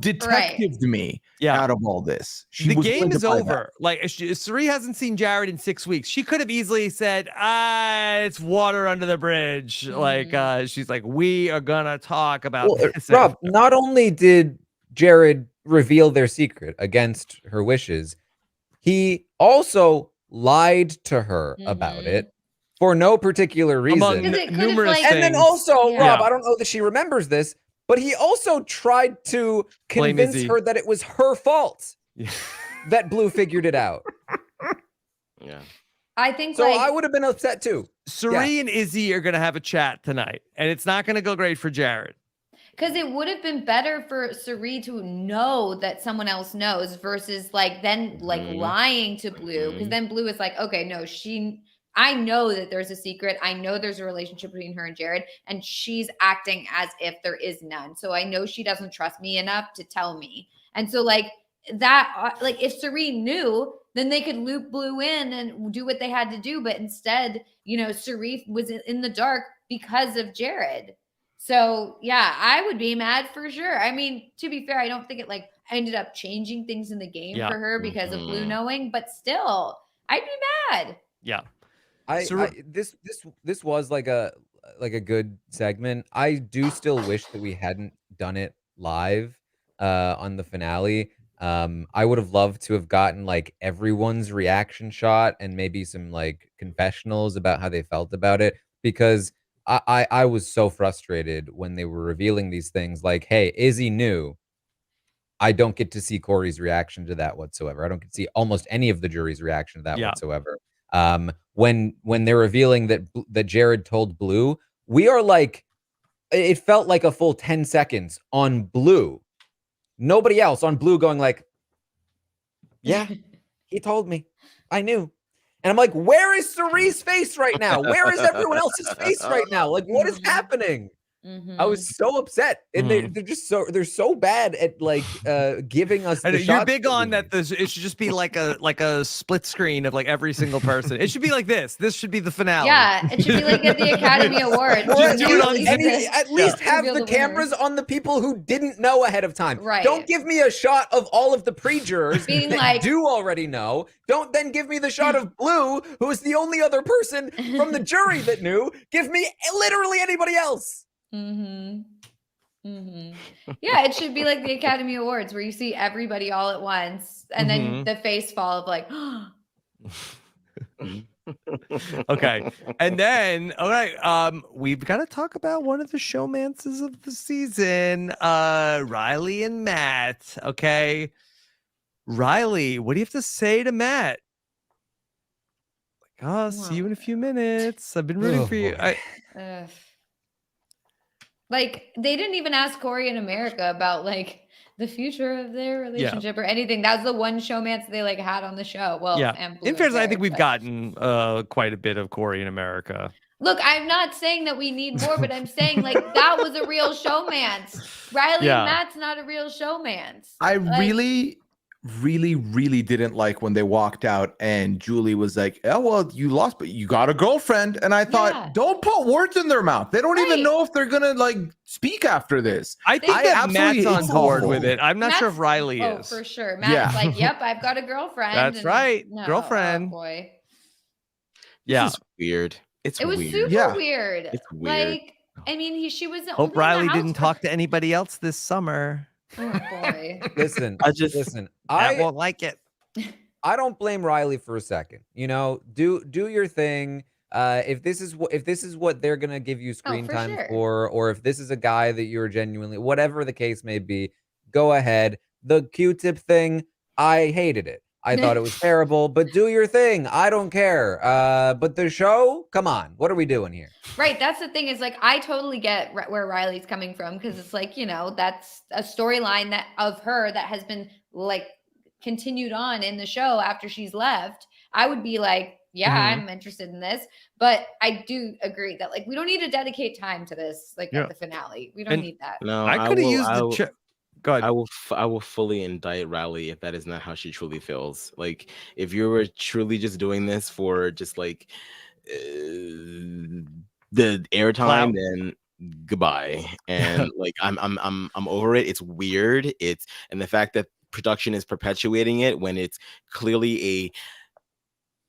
detectived me out of all this. The game is over. Like, Suri hasn't seen Jared in 6 weeks. She could have easily said, it's water under the bridge. Like, she's like, we are gonna talk about this. Rob, not only did Jared reveal their secret against her wishes, he also lied to her about it for no particular reason. Among numerous things. And then also, Rob, I don't know that she remembers this, but he also tried to convince her that it was her fault that Blue figured it out. Yeah. I think so. I would have been upset too. Suri and Izzy are gonna have a chat tonight, and it's not gonna go great for Jared. Because it would have been better for Suri to know that someone else knows versus like then like lying to Blue. Because then Blue is like, okay, no, I know that there's a secret. I know there's a relationship between her and Jared, and she's acting as if there is none. So I know she doesn't trust me enough to tell me. And so like that, like if Suri knew, then they could loop Blue in and do what they had to do. But instead, Suri was in the dark because of Jared. So yeah, I would be mad for sure. I mean, to be fair, I don't think it like ended up changing things in the game for her because of Blue knowing, but still, I'd be mad. Yeah. This was like a good segment. I do still wish that we hadn't done it live on the finale. I would have loved to have gotten like everyone's reaction shot and maybe some like confessionals about how they felt about it, because I was so frustrated when they were revealing these things like, hey, Izzy knew. I don't get to see Corey's reaction to that whatsoever. I don't get to see almost any of the jury's reaction to that whatsoever. When they're revealing that Jared told Blue, we are like, it felt like a full 10 seconds on Blue. Nobody else on Blue going like, yeah, he told me. I knew. And I'm like, where is Suri's face right now? Where is everyone else's face right now? Like, what is happening? I was so upset, and they're so bad at like giving us. You're big on that. It should just be like a split screen of like every single person. It should be like this. This should be the finale. Yeah, it should be like at the Academy Awards. Just do it on at least have the cameras on the people who didn't know ahead of time. Right. Don't give me a shot of all of the pre-jurors being that like, do already know. Don't then give me the shot of Blue, who is the only other person from the jury that knew. Give me literally anybody else. Yeah, it should be like the Academy Awards where you see everybody all at once and then the face fall of like Okay. And then we've got to talk about one of the showmances of the season, Riley and Matt. Okay. Riley, what do you have to say to Matt? See you in a few minutes. I've been rooting for you. Like, they didn't even ask Corey in America about like the future of their relationship or anything. That was the one showmance they like had on the show. Well, and Blue in fairness, I think Jared, we've gotten quite a bit of Corey in America. Look, I'm not saying that we need more, but I'm saying like that was a real showmance. Riley and Matt's not a real showmance. I really didn't like when they walked out and Julie was like, "Oh well, you lost, but you got a girlfriend." And I thought, don't put words in their mouth. They don't even know if they're gonna like speak after this. I think that Matt's on board with it. I'm not sure if Riley is. Oh, for sure. Matt's like, "Yep, I've got a girlfriend." That's right, girlfriend. Oh boy. This is weird. It was super weird. It's weird. Like, I mean, she was. Hope Riley didn't talk to anybody else this summer. Oh boy. Listen, I won't like it. I don't blame Riley for a second. You know, do your thing. If this is what they're gonna give you screen time for, or if this is a guy that you're genuinely, whatever the case may be, go ahead. The Q-tip thing, I hated it. I thought it was terrible, but do your thing. I don't care. But the show, come on. What are we doing here? Right. That's the thing is like, I totally get where Riley's coming from. Cause it's like, you know, that's a storyline that of her that has been like continued on in the show after she's left. I would be like, yeah, I'm interested in this, but I do agree that like, we don't need to dedicate time to this. Like at the finale, we don't need that. No, I could have used the Go ahead. I will fully indict Riley if that is not how she truly feels. Like if you were truly just doing this for just like the airtime, then goodbye. And like I'm over it. It's weird. And the fact that production is perpetuating it when it's clearly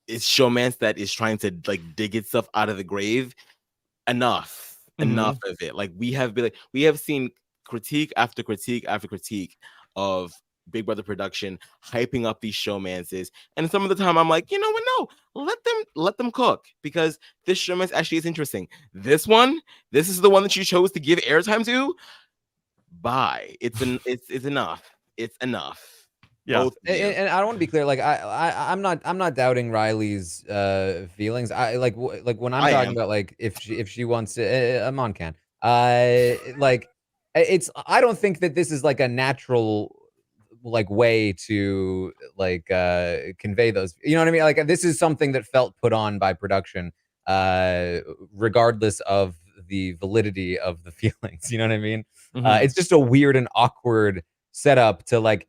it's showmance that is trying to like dig itself out of the grave. Enough of it. Like we have seen critique after critique after critique of Big Brother production hyping up these showmances, and some of the time I'm like, you know what, no, let them cook, because this showmance actually is interesting. This is the one that you chose to give airtime to. Bye. It's enough. It's enough. Yeah, and I don't want to be clear. Like I'm not doubting Riley's feelings. I like when I'm talking about like if she wants to, Aman can. Like I don't think that this is like a natural like way to like convey those. You know what I mean? Like this is something that felt put on by production, regardless of the validity of the feelings. You know what I mean? It's just a weird and awkward setup to like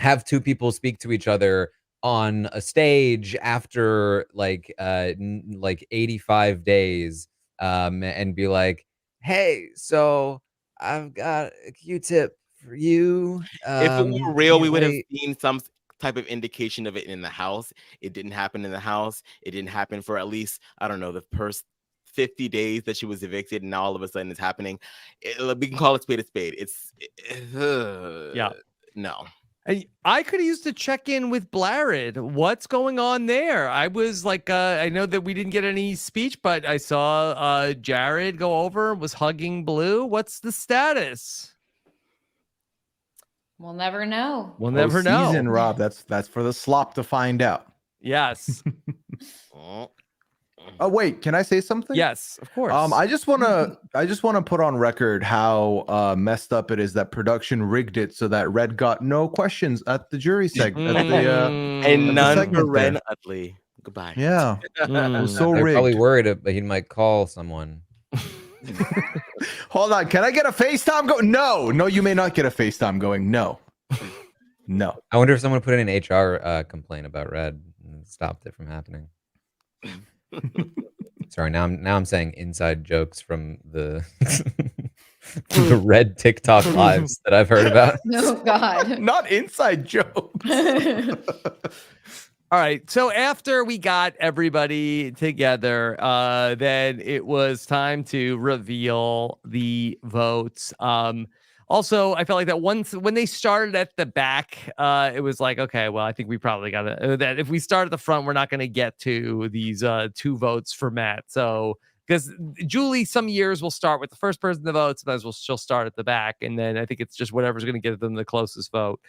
have two people speak to each other on a stage after like 85 days and be like, hey, so I've got a Q-tip for you. If it were real, we would have seen some type of indication of it in the house. It didn't happen in the house. It didn't happen for at least, I don't know, the first 50 days that she was evicted, and now all of a sudden it's happening. We can call it spade a spade. No. I could have used to check in with Blarid. What's going on there? I was like, I know that we didn't get any speech, but I saw Jared go over, was hugging Blue. What's the status? We'll never know. We'll never know. Season, Rob. That's for the slop to find out. Yes. Oh wait, can I say something? Yes, of course. I just wanna put on record how messed up it is that production rigged it so that Red got no questions at the jury segment. And none for Red Utley. Goodbye. Yeah, it was so They're rigged. probably worried that he might call someone. Hold on, can I get a FaceTime going? No, you may not get a FaceTime going. No. I wonder if someone put in an HR complaint about Red and stopped it from happening. Sorry, now I'm saying inside jokes from the the Red TikTok lives that I've heard about. No, God. Not inside jokes. All right. So after we got everybody together, then it was time to reveal the votes. Also, I felt like that when they started at the back, it was like, okay, well, I think we probably got to, that if we start at the front, we're not going to get to these 2 votes for Matt. So, because Julie, some years will start with the first person to vote, sometimes she'll start at the back. And then I think it's just whatever's going to get them the closest vote.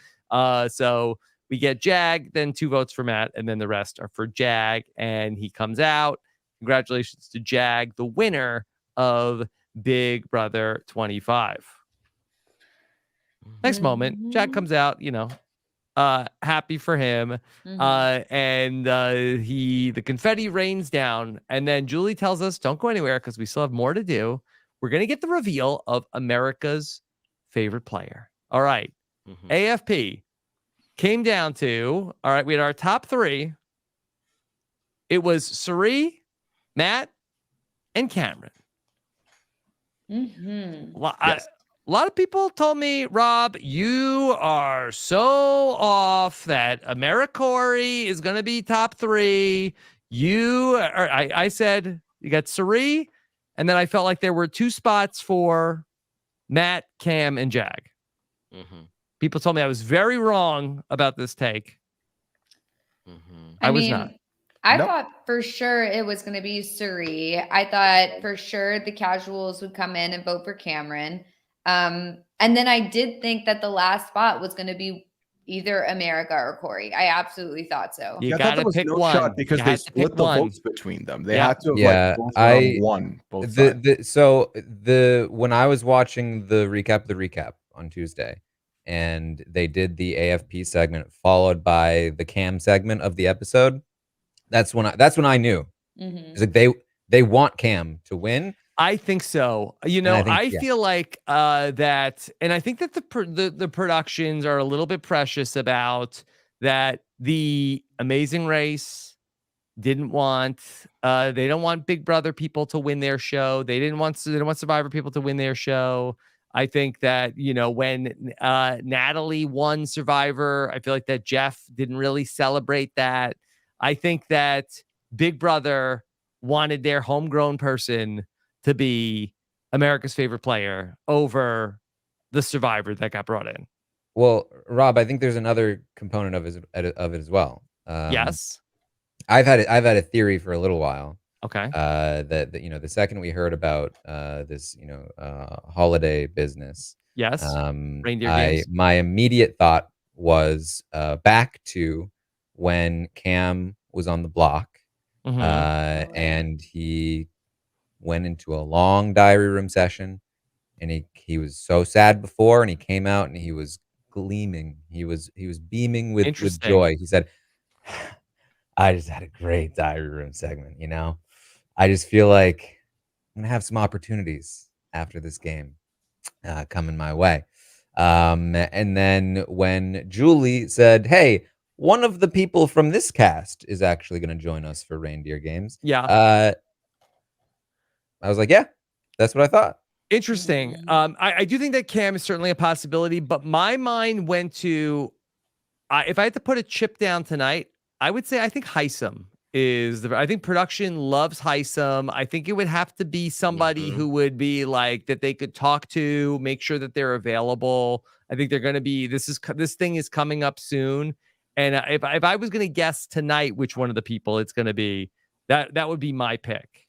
So we get Jag, then 2 votes for Matt, and then the rest are for Jag. And he comes out. Congratulations to Jag, the winner of Big Brother 25. Next moment, Jag comes out, you know, happy for him. And the confetti rains down, and then Julie tells us, don't go anywhere because we still have more to do. We're gonna get the reveal of America's favorite player. All right. AFP came down to, all right, we had our top 3. It was Suri, Matt, and Cameron. Yes. A lot of people told me, Rob, you are so off that AmeriCorey is going to be top 3. I said you got Suri, and then I felt like there were 2 spots for Matt, Cam, and Jag. People told me I was very wrong about this take. I was not. I thought for sure it was going to be Suri. I thought for sure the casuals would come in and vote for Cameron. And then I did think that the last spot was going to be either America or Corey. I absolutely thought so. You I thought got there to was pick no one shot because they split the votes between them. They had to have won both sides. So when I was watching the recap on Tuesday, and they did the AFP segment followed by the Cam segment of the episode, that's when I knew. It's like they want Cam to win. I think so. You know, I feel like that, and I think that the productions are a little bit precious about that. The Amazing Race didn't want they don't want Big Brother people to win their show. They don't want Survivor people to win their show. I think that, you know, when Natalie won Survivor, I feel like that Jeff didn't really celebrate that. I think that Big Brother wanted their homegrown person to be America's favorite player over the Survivor that got brought in. Well, Rob, I think there's another component of it as well. Yes, I've had a theory for a little while. Okay. That you know, the second we heard about this, you know, holiday business, yes, reindeer games. My immediate thought was back to when Cam was on the block, and he went into a long diary room session, and he was so sad before, and he came out and he was gleaming. He was beaming with joy. He said, I just had a great diary room segment, you know. I just feel like I'm gonna have some opportunities after this game coming my way. And then when Julie said, hey, one of the people from this cast is actually going to join us for reindeer games. Yeah. I was like, yeah, that's what I thought. Interesting. I do think that Cam is certainly a possibility, but my mind went to, if I had to put a chip down tonight, I would say I think Heisem is I think production loves Heisem. I think it would have to be somebody who would be like that they could talk to, make sure that they're available. I think they're going to be, this thing is coming up soon. And if I was going to guess tonight which one of the people it's going to be, that would be my pick.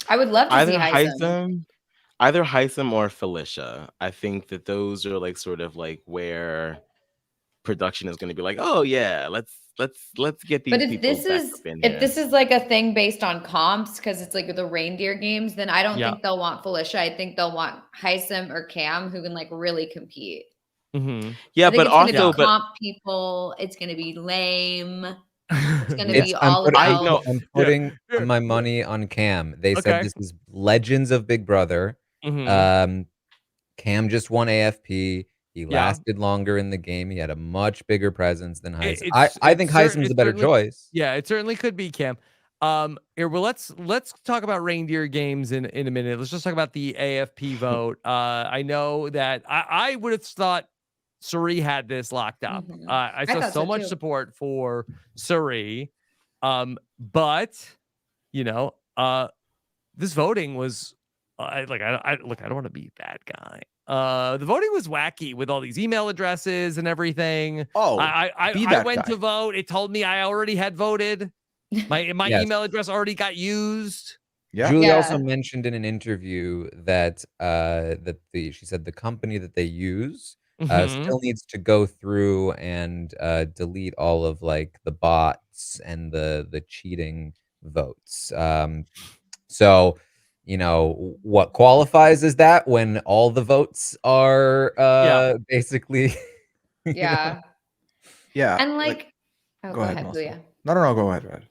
I would love to see Heisem. Either Heisem or Felicia. I think that those are like sort of like where production is going to be like, oh yeah, let's get these. But if this is like a thing based on comps, because it's like the reindeer games, then I don't think they'll want Felicia. I think they'll want Heisem or Cam, who can like really compete. Yeah, but also comp people, it's going to be lame. It's going to be all about. I'm putting my money on Cam. They said this is Legends of Big Brother. Cam just won AFP. He lasted longer in the game. He had a much bigger presence than Heisem. I think Heisem's a better choice. Yeah, it certainly could be Cam. Here, well, let's talk about reindeer games in a minute. Let's just talk about the AFP vote. I know that I would have thought Suri had this locked up. I saw so much support for Suri, but you know, this voting was I don't want to be that guy. The voting was wacky with all these email addresses and everything. I went to vote. It told me I already had voted. My email address already got used. Yeah. Julie also mentioned in an interview that she said the company that they use still needs to go through and delete all of like the bots and the cheating votes. So you know what qualifies as that when all the votes are basically yeah. Yeah. And like go ahead, Pooya. Melissa. No, go ahead.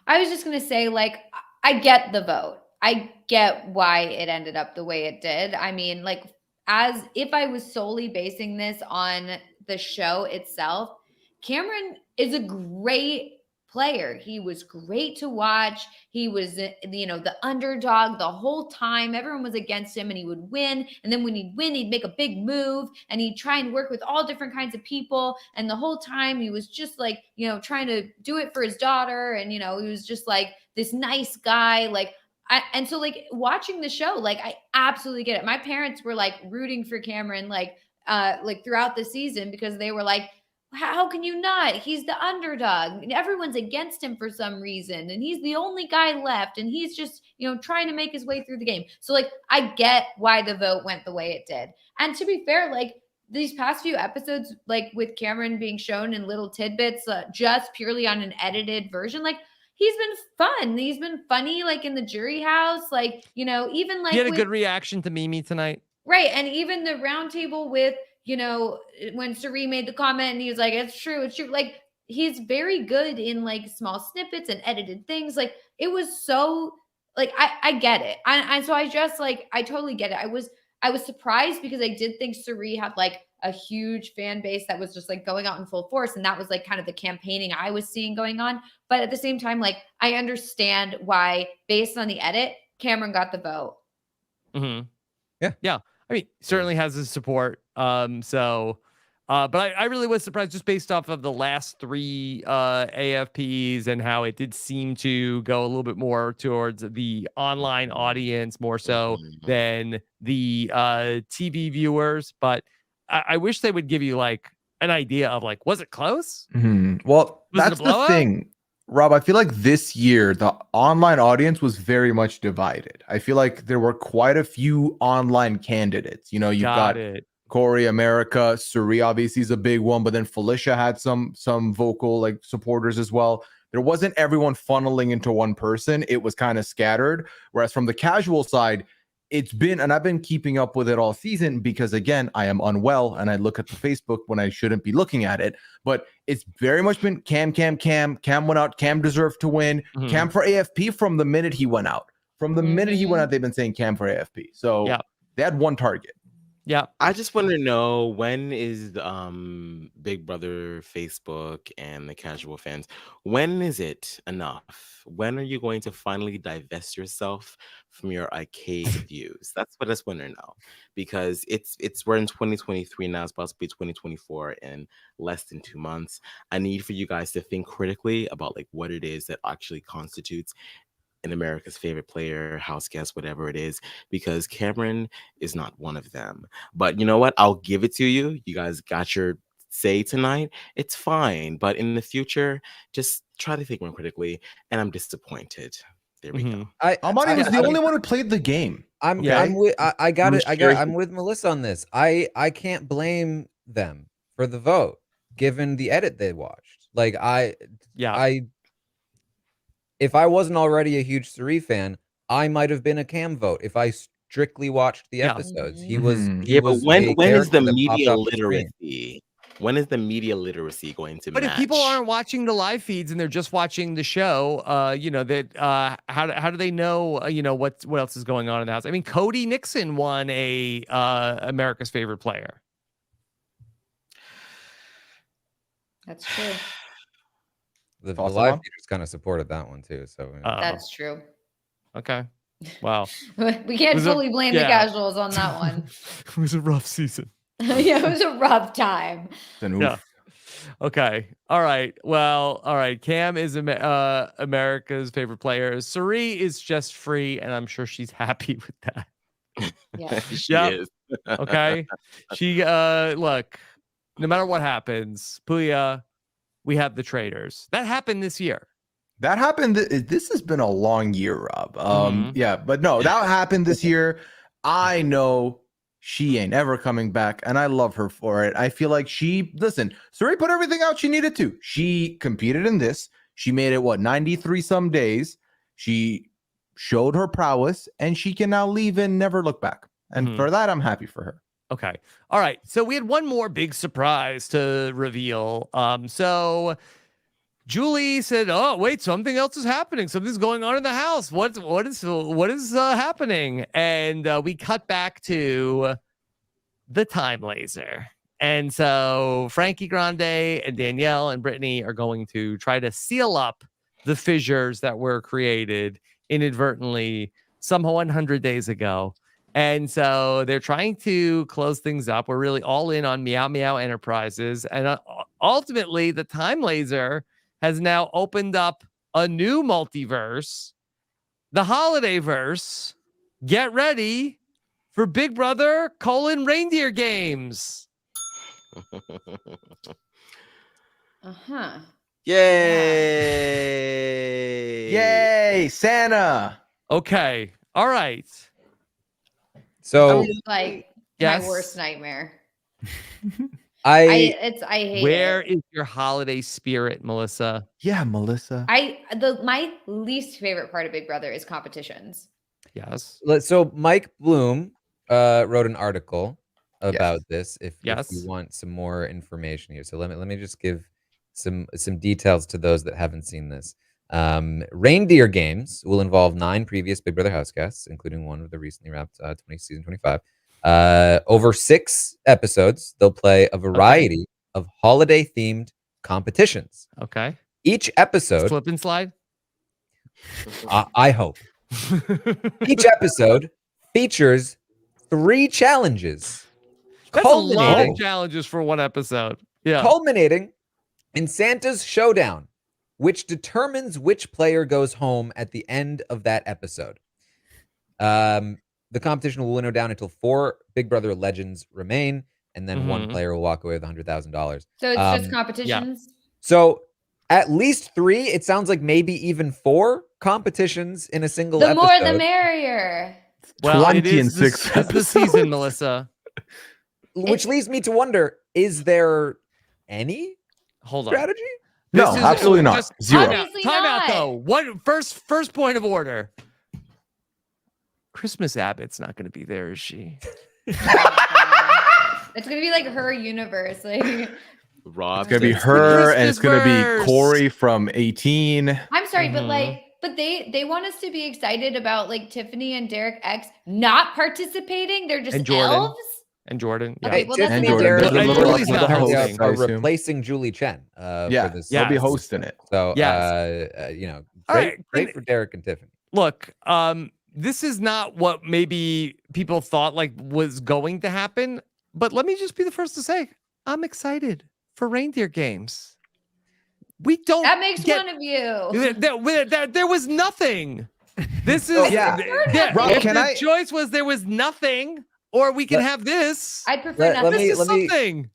I was just gonna say, like, I get the vote. I get why it ended up the way it did. I mean, like, as if I was solely basing this on the show itself, Cameron is a great player. He was great to watch. He was, the underdog the whole time. Everyone was against him and he would win. And then when he'd win, he'd make a big move and he'd try and work with all different kinds of people. And the whole time he was just like, trying to do it for his daughter. And, he was just like this nice guy. And so like watching the show, like I absolutely get it. My parents were like rooting for Cameron, like throughout the season, because they were like, how can you not? He's the underdog. Everyone's against him for some reason. And he's the only guy left. And he's just, trying to make his way through the game. So like, I get why the vote went the way it did. And to be fair, like these past few episodes, like with Cameron being shown in little tidbits, just purely on an edited version, like he's been fun. He's been funny, like in the jury house, like, even like he had a good reaction to Mimi tonight. Right. And even the roundtable with, when Suri made the comment and he was like, it's true. Like he's very good in like small snippets and edited things. Like it was so like, I get it. And so I just like, I totally get it. I was surprised because I did think Suri had like a huge fan base that was just like going out in full force. And that was like kind of the campaigning I was seeing going on. But at the same time, like I understand why, based on the edit, Cameron got the vote. Mm-hmm. Yeah. I mean, certainly has his support. But I really was surprised just based off of the last 3 AFPs and how it did seem to go a little bit more towards the online audience more so than the TV viewers. But I wish they would give you like an idea of like, was it close? Mm-hmm. Well, that's the thing, Rob. I feel like this year the online audience was very much divided. I feel like there were quite a few online candidates. You've got Corey, America, Suri obviously is a big one, but then Felicia had some vocal like supporters as well. There wasn't everyone funneling into one person. It was kind of scattered. Whereas from the casual side, it's been, and I've been keeping up with it all season because again, I am unwell and I look at the Facebook when I shouldn't be looking at it, but it's very much been Cam went out. Cam deserved to win. Mm-hmm. Cam for AFP from the minute he went out. Minute he went out, they've been saying Cam for AFP. So they had one target. Yeah. I just want to know, when is Big Brother Facebook and the casual fans, when is it enough? When are you going to finally divest yourself from your arcade views? That's what I just want to know, because we're in 2023 now. It's supposed to be 2024 in less than 2 months. I need for you guys to think critically about like what it is that actually constitutes in America's favorite player, house guest, whatever it is, because Cameron is not one of them. But you know what? I'll give it to you. You guys got your say tonight. It's fine. But in the future, just try to think more critically. And I'm disappointed. There we go. Amani was the only one who played the game. I'm with Melissa on this. I can't blame them for the vote, given the edit they watched. Like if I wasn't already a huge Suri fan, I might have been a Cam vote if I strictly watched the episodes. He was. But when is the media literacy? When is the media literacy going to? But if people aren't watching the live feeds and they're just watching the show, how do they know? What else is going on in the house? I mean, Cody Nixon won a America's favorite player. That's true. The live feeders kind of supported that one too, so that's true. Okay, wow. We can't fully blame the casuals on that one. It was a rough season. Yeah, it was a rough time. Yeah. Okay. All right. Well, all right. Cam is America's favorite player. Suri is just free, and I'm sure she's happy with that. Yeah, she is. Okay. She look. No matter what happens, Pooya, we have the traders. That happened this year. That happened. This has been a long year, Rob. Yeah, but no, that happened this year. I know she ain't ever coming back, and I love her for it. I feel like Suri put everything out she needed to. She competed in this. She made it, 93 some days. She showed her prowess, and she can now leave and never look back. And for that, I'm happy for her. Okay. All right. So we had one more big surprise to reveal. So Julie said, "Oh, wait, something else is happening. Something's going on in the house. What is happening?" And we cut back to the time laser. And so Frankie Grande and Danielle and Brittany are going to try to seal up the fissures that were created inadvertently some 100 days ago. And so they're trying to close things up. We're really all in on Meow Meow Enterprises. And ultimately, the time laser has now opened up a new multiverse, the holiday verse. Get ready for Big Brother : Reindeer Games. Yay! Yay, Santa. Okay. All right. So This is like Yes. my worst nightmare. I I hate Where it. is your holiday spirit, Melissa? Yeah, Melissa. My least favorite part of Big Brother is competitions. Yes. so Mike Bloom wrote an article about this. If you Yes. want some more information here, so let me just give some details to those that haven't seen this. Reindeer Games will involve 9 previous Big Brother house guests, including one of the recently wrapped season 25. Over 6 episodes, they'll play a variety of holiday-themed competitions. Okay. Each episode, Slip and slide. I hope. Each episode features 3 challenges. That's a lot of challenges for one episode. Yeah. Culminating in Santa's showdown, which determines which player goes home at the end of that episode. The competition will winnow down until 4 Big Brother legends remain, and then one player will walk away with $100,000. So it's just competitions? Yeah. So at least 3, it sounds like maybe even 4 competitions in a single episode. The more the merrier. Well, 20 and 6 it's the season, Melissa. Which leads me to wonder, is there any strategy? No, absolutely not. Zero. Time out though. What first point of order? Christmas Abbott's not going to be there, is she? It's going to be like her universe. Like Rob. It's going to be her, and it's going to be Corey from 18. I'm sorry, but they want us to be excited about like Tiffany and Derek X not participating. They're just elves. And Jordan. Yeah. Okay, well, Tiffany that's and Derek not are replacing Julie Chen. For this. They'll be hosting it. So, great for Derek and Tiffany. Look, this is not what maybe people thought like was going to happen, but let me just be the first to say, I'm excited for Reindeer Games. We don't. That makes fun of you. There was nothing. This is the choice was there was nothing. Or we can have this. I prefer nothing. Let me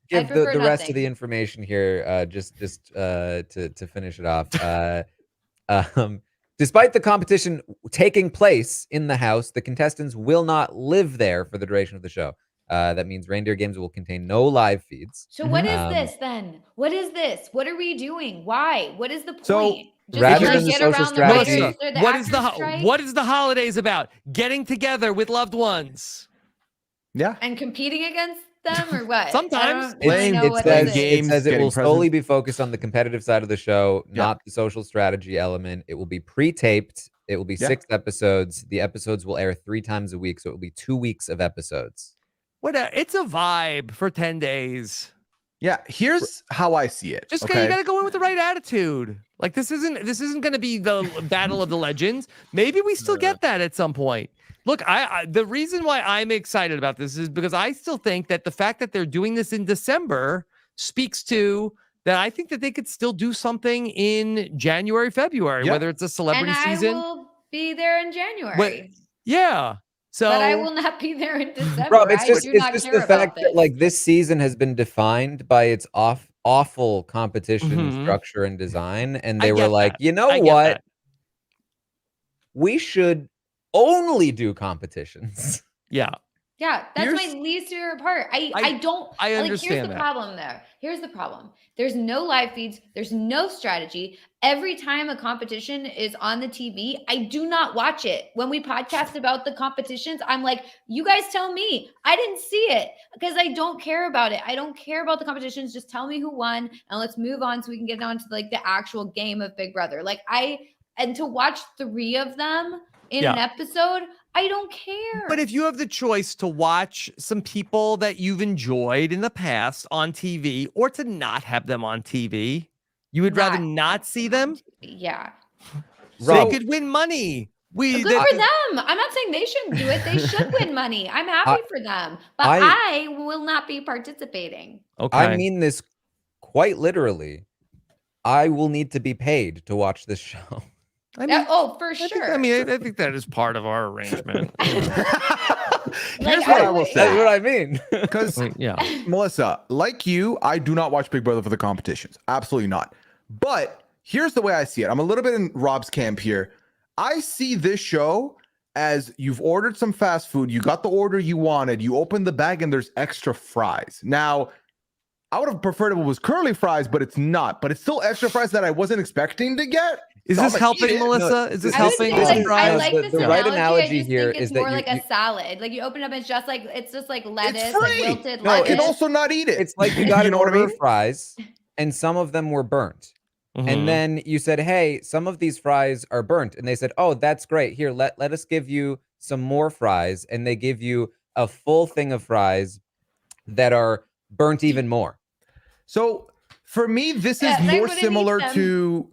give the rest of the information here, just to finish it off. Despite the competition taking place in the house, the contestants will not live there for the duration of the show. That means Reindeer Games will contain no live feeds. So what is this then? What is this? What are we doing? Why? What is the point? So rather than the social strategy, what is the holidays about? Getting together with loved ones. Yeah. And competing against them or what? Sometimes it says it will solely be focused on the competitive side of the show, not the social strategy element. It will be pre-taped. It will be 6 episodes. The episodes will air 3 times a week, so it will be 2 weeks of episodes. It's a vibe for 10 days. Yeah, here's how I see it. You gotta go in with the right attitude. Like this isn't gonna be the battle of the legends. Maybe we still get that at some point. Look, the reason why I'm excited about this is because I still think that the fact that they're doing this in December speaks to that. I think that they could still do something in January, February, whether it's a celebrity season. I will be there in January. So, but I will not be there in December. Rob, it's just the fact that like this season has been defined by its awful competition structure and design, and they were like, you know what? We should only do competitions. Yeah. Yeah, that's my least favorite part. I don't I like. understand Here's the problem there. Here's the problem. There's no live feeds. There's no strategy. Every time a competition is on the TV, I do not watch it. When we podcast about the competitions, I'm like, you guys tell me. I didn't see it because I don't care about it. I don't care about the competitions. Just tell me who won and let's move on so we can get on to like the actual game of Big Brother. And to watch 3 of them in an episode, I don't care. But if you have the choice to watch some people that you've enjoyed in the past on TV or to not have them on TV, you would rather not see them? Yeah. They could win money. Good for them. I'm not saying they shouldn't do it. They should win money. I'm happy for them. But I will not be participating. Okay. I mean this quite literally. I will need to be paid to watch this show. For sure. I think that is part of our arrangement. Here's what I will say. That's what I mean. Because, Melissa, like you, I do not watch Big Brother for the competitions. Absolutely not. But here's the way I see it. I'm a little bit in Rob's camp here. I see this show as you've ordered some fast food. You got the order you wanted. You open the bag and there's extra fries. Now, I would have preferred if it was curly fries, but it's not. But it's still extra fries that I wasn't expecting to get. Is this helping, Melissa? Is this helping? I like this the right analogy here is more that like a salad. Like you open it up, it's just like lettuce, it's free. like wilted No, lettuce. you can also not eat it. It's like you got an know what I order mean? of fries, and some of them were burnt. And then you said, hey, some of these fries are burnt. And they said, oh, that's great. Here, let us give you some more fries. And they give you a full thing of fries that are burnt even more. So for me, this is more similar to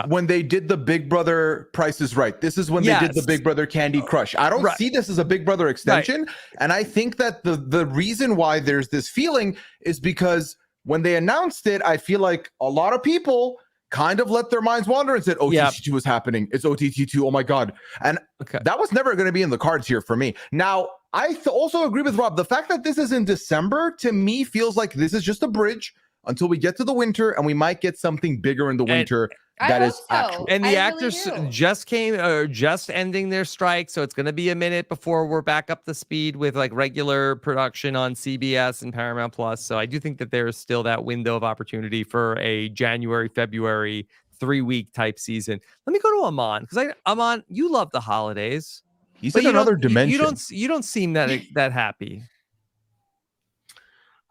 when they did the Big Brother Price is Right. This is when they did the Big Brother Candy Crush. I don't see this as a Big Brother extension. And I think that the reason why there's this feeling is because when they announced it, I feel like a lot of people kind of let their minds wander and said, OTT2 is happening. It's OTT2. Oh my God. And that was never going to be in the cards here for me. Now, I also agree with Rob. The fact that this is in December, to me, feels like this is just a bridge until we get to the winter, and we might get something bigger in the winter. That is actual. And the actors just ending their strike, so it's going to be a minute before we're back up to speed with like regular production on CBS and Paramount Plus. So I do think that there is still that window of opportunity for a January, February 3-week type season. Let me go to Aman, because Aman, you love the holidays. He's in another dimension. You don't seem that happy.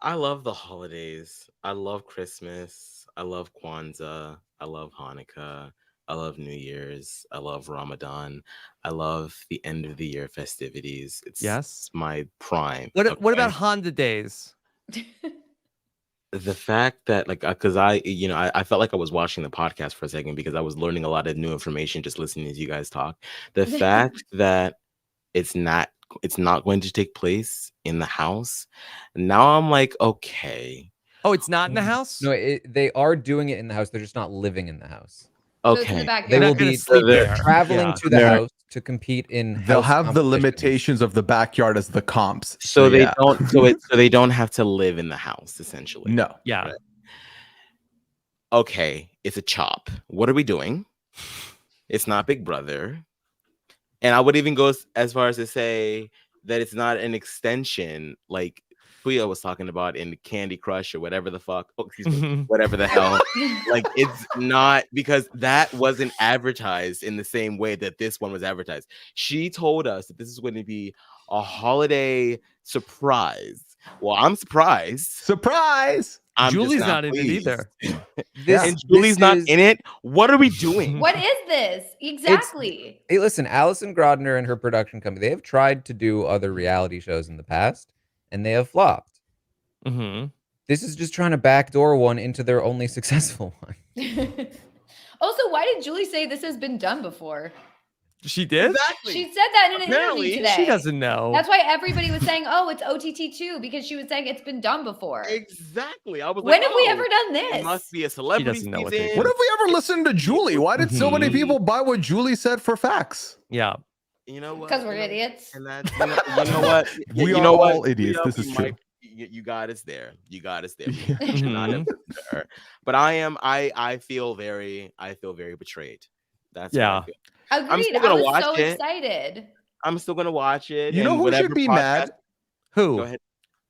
I love the holidays. I love Christmas. I love Kwanzaa. I love Hanukkah. I love New Year's. I love Ramadan. I love the end of the year festivities. It's my prime. What about Honda days? The fact that because I felt like I was watching the podcast for a second because I was learning a lot of new information just listening to you guys talk. The fact that it's not going to take place in the house. Now I'm like, okay. Oh, it's not in the house? No, they are doing it in the house. They're just not living in the house. Okay. They will be traveling to the house to compete in. They'll have the limitations of the backyard as the comps. So they don't. So they don't have to live in the house essentially. No. Yeah. Right. Okay. It's a chop. What are we doing? It's not Big Brother. And I would even go as far as to say that it's not an extension like Pooya was talking about in Candy Crush or whatever the fuck. Oh, excuse me, whatever the hell. Like it's not, because that wasn't advertised in the same way that this one was advertised. She told us that this is going to be a holiday surprise. Well, I'm surprised. Surprise! I'm Julie's just not in it either. And Julie's not in it. What are we doing? What is this exactly? Hey, listen, Alison Grodner and her production company, they have tried to do other reality shows in the past, and they have flopped. This is just trying to backdoor one into their only successful one. Also, why did Julie say this has been done before? She did? Exactly. She said that in an interview today. She doesn't know. That's why everybody was saying, oh, it's OTT2, because she was saying it's been done before. Exactly. I was when like, have we ever done this? It must be a celebrity season. What if we ever listened to Julie? Why did so many people buy what Julie said for facts? Yeah. You know what? Because we're idiots. And that's, you know what? We are all idiots. This is true. You got us there. You got us there. But I feel very betrayed. That's yeah. what I feel. Agreed. I'm still gonna I was watch so it. excited. I'm still gonna watch it. You know and who should be mad? Go Who? ahead.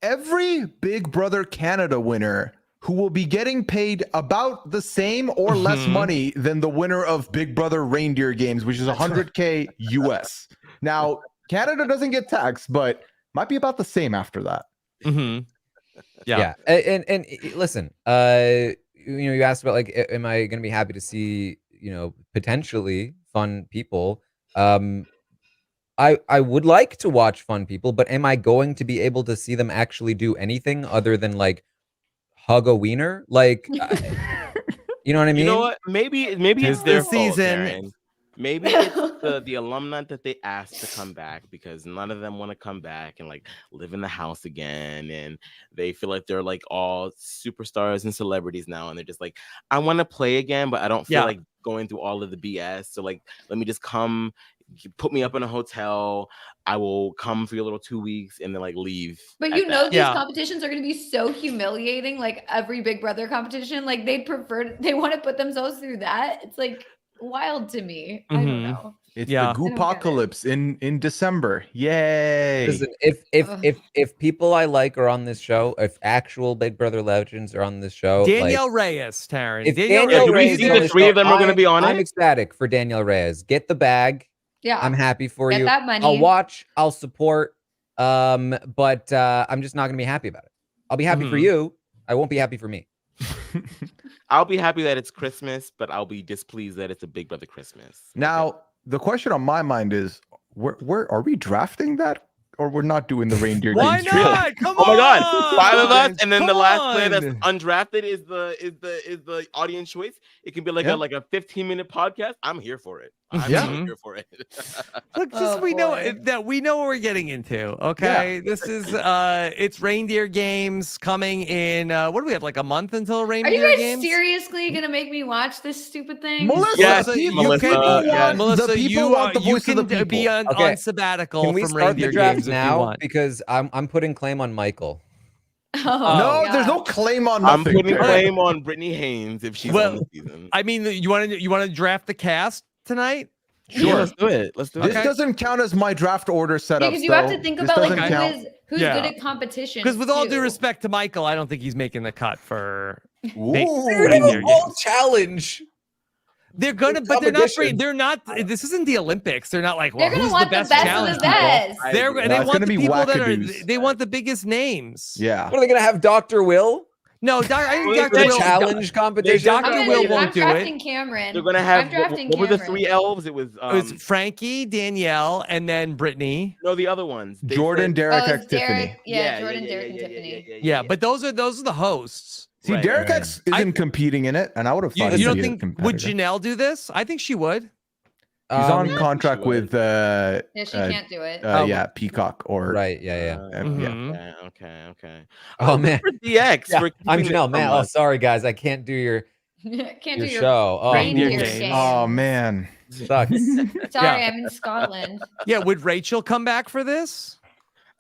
Every Big Brother Canada winner who will be getting paid about the same or less money than the winner of Big Brother Reindeer Games, which is 100K US. Now, Canada doesn't get taxed, but might be about the same after that. Yeah. And listen, you asked about like, am I going to be happy to see, potentially fun people? I would like to watch fun people, but am I going to be able to see them actually do anything other than like hug a wiener? Like, you know what I mean? You know what? Maybe it's their season. fault, Taran. Maybe it's the alumni that they asked to come back because none of them want to come back and like live in the house again, and they feel like they're like all superstars and celebrities now, and they're just like, I want to play again, but I don't feel like going through all of the BS. So like, let me just come. Put me up in a hotel. I will come for your little 2 weeks and then like leave. But these competitions are going to be so humiliating. Like every Big Brother competition, like they want to put themselves through that. It's like wild to me. I don't know. It's the Goopocalypse in December. Yay! Listen, if people I like are on this show, if actual Big Brother legends are on this show, Danielle Reyes, Taran. If Danielle Reyes, the three of them are going to be on it. I'm ecstatic for Danielle Reyes. Get the bag. Yeah, I'm happy for Get you. that money. I'll watch. I'll support. But I'm just not going to be happy about it. I'll be happy for you. I won't be happy for me. I'll be happy that it's Christmas, but I'll be displeased that it's a Big Brother Christmas. Now, the question on my mind is, where are we drafting that, or we're not doing the reindeer Why games? not? Come Oh my God, on! 5 of us, and then the last player on! that's undrafted is the audience choice. It can be like a 15-minute podcast. I'm here for it. I'm here for it. Look, just we know what we're getting into. Okay, this is it's reindeer games coming in. What do we have? Like a month until reindeer games? Are you guys seriously gonna make me watch this stupid thing? Melissa, you can be on sabbatical Can we from start reindeer the draft games now? Because I'm putting claim on Michael. No, there's no claim on I'm nothing. putting claim on Brittany Haynes if she's on the season. I mean, you want to draft the cast tonight? Sure, yeah, let's do it. Let's do it. This doesn't count as my draft order setup. Because you have to think about like who's good at competition. Because with all due respect to Michael, I don't think he's making the cut for Reindeer challenge. They're gonna, but they're not. They're not. This isn't the Olympics. They're not like, well, they're gonna who's want the best of the best. They want the people that are. They want the biggest names. Yeah. What are they gonna have? Dr. Will? No, I think Dr. Will challenge competition. Dr. Will won't do it. I'm drafting Cameron. They're gonna have. I'm drafting what were the Cameron. 3 elves? It was Frankie, Danielle, and then Brittany. No, the other ones. Jordan, Derek, X, Tiffany. Yeah, Jordan, Derek, and Tiffany. Yeah, but those are the hosts. See, Derek X isn't competing in it, and I would have thought you don't think would Janelle do this? I think she would. She's on contract with yeah, she can't do it. Peacock or yeah. Okay. Oh man, DX. Yeah. I'm Janelle. Man, oh sorry guys, I can't do your show. Oh, oh man, sucks. Sorry, I'm in Scotland. Yeah, would Rachel come back for this?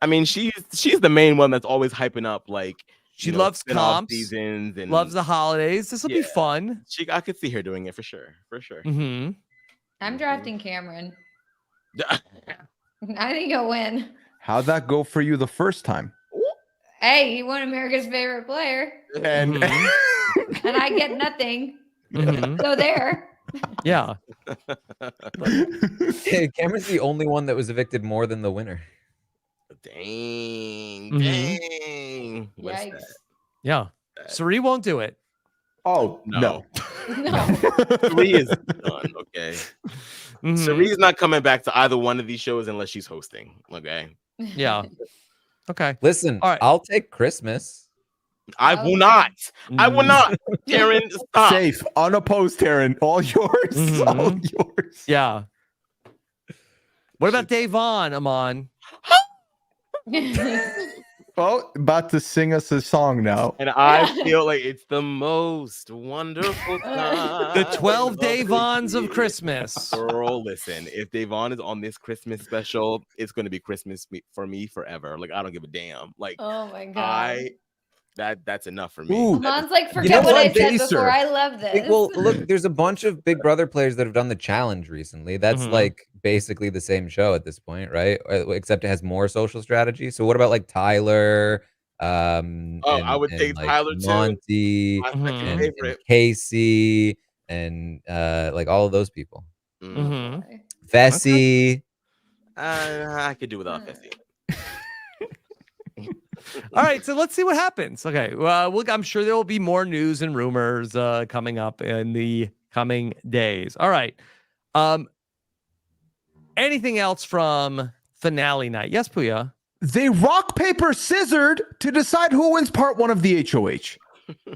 I mean, she's the main one that's always hyping up like. She loves comps, seasons, and loves the holidays. This will be fun. I could see her doing it for sure. I'm drafting Cameron. I think he'll win. How'd that go for you the first time? Hey, he won America's Favorite Player, and I get nothing. So there. Yeah. Cameron's the only one that was evicted more than the winner. Dang. Yikes. Yeah. Sari won't do it. Oh, no. Sari is done, okay? Sari's not coming back to either one of these shows unless she's hosting, okay? Yeah. Okay. Listen, all right. I'll take Christmas. I will not. I will not. Taran, stop. Safe. Unopposed, Taran. All yours. All yours. Yeah. What about Davon, Aman? Oh, about to sing us a song now. And I feel like it's the most wonderful time. The 12 Davons of Christmas. Girl, listen, if Davon is on this Christmas special, it's going to be Christmas for me forever. Like, I don't give a damn. Like, oh my God. That's enough for me. Aman's like, forget what I said before. I love this. Well, look, there's a bunch of Big Brother players that have done the challenge recently. That's like basically the same show at this point, right? Except it has more social strategy. So what about like Tyler, I would take like Tyler too. Monty, My second and favorite. Casey, and like all of those people. Mm-hmm. Fessy. I could do without Fessy. All right, so let's see what happens. Okay, well, I'm sure there will be more news and rumors coming up in the coming days. All right. Anything else from finale night? Yes, Pooya. They rock, paper, scissored to decide who wins part 1 of the HOH.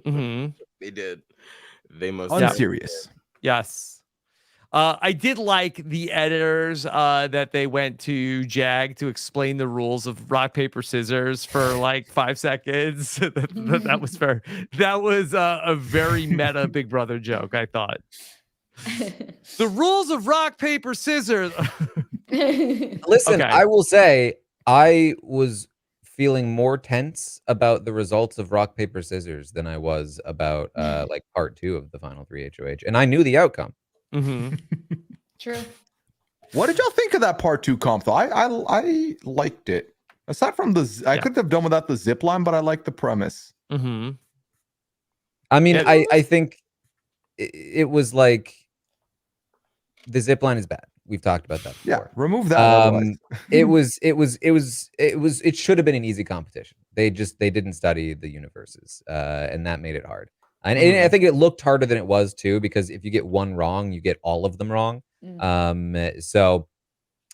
Mm-hmm. They did. They most unserious. Yes. I did like the editors that they went to Jag to explain the rules of rock, paper, scissors for like 5 seconds. that was fair. That was a very meta Big Brother joke, I thought. The rules of rock, paper, scissors. Listen, Okay. I will say I was feeling more tense about the results of rock, paper, scissors than I was about like part 2 of the final 3 HOH. And I knew the outcome. Mm-hmm. True. What did y'all think of that part 2 comp though? I liked it. Aside from I could have done without the zip line, but I like the premise. Mm-hmm. I mean, I think it was like the zip line is bad. We've talked about that before. Yeah, remove that. It should have been an easy competition. They didn't study the universes, and that made it hard. And I think it looked harder than it was too, because if you get one wrong, you get all of them wrong. So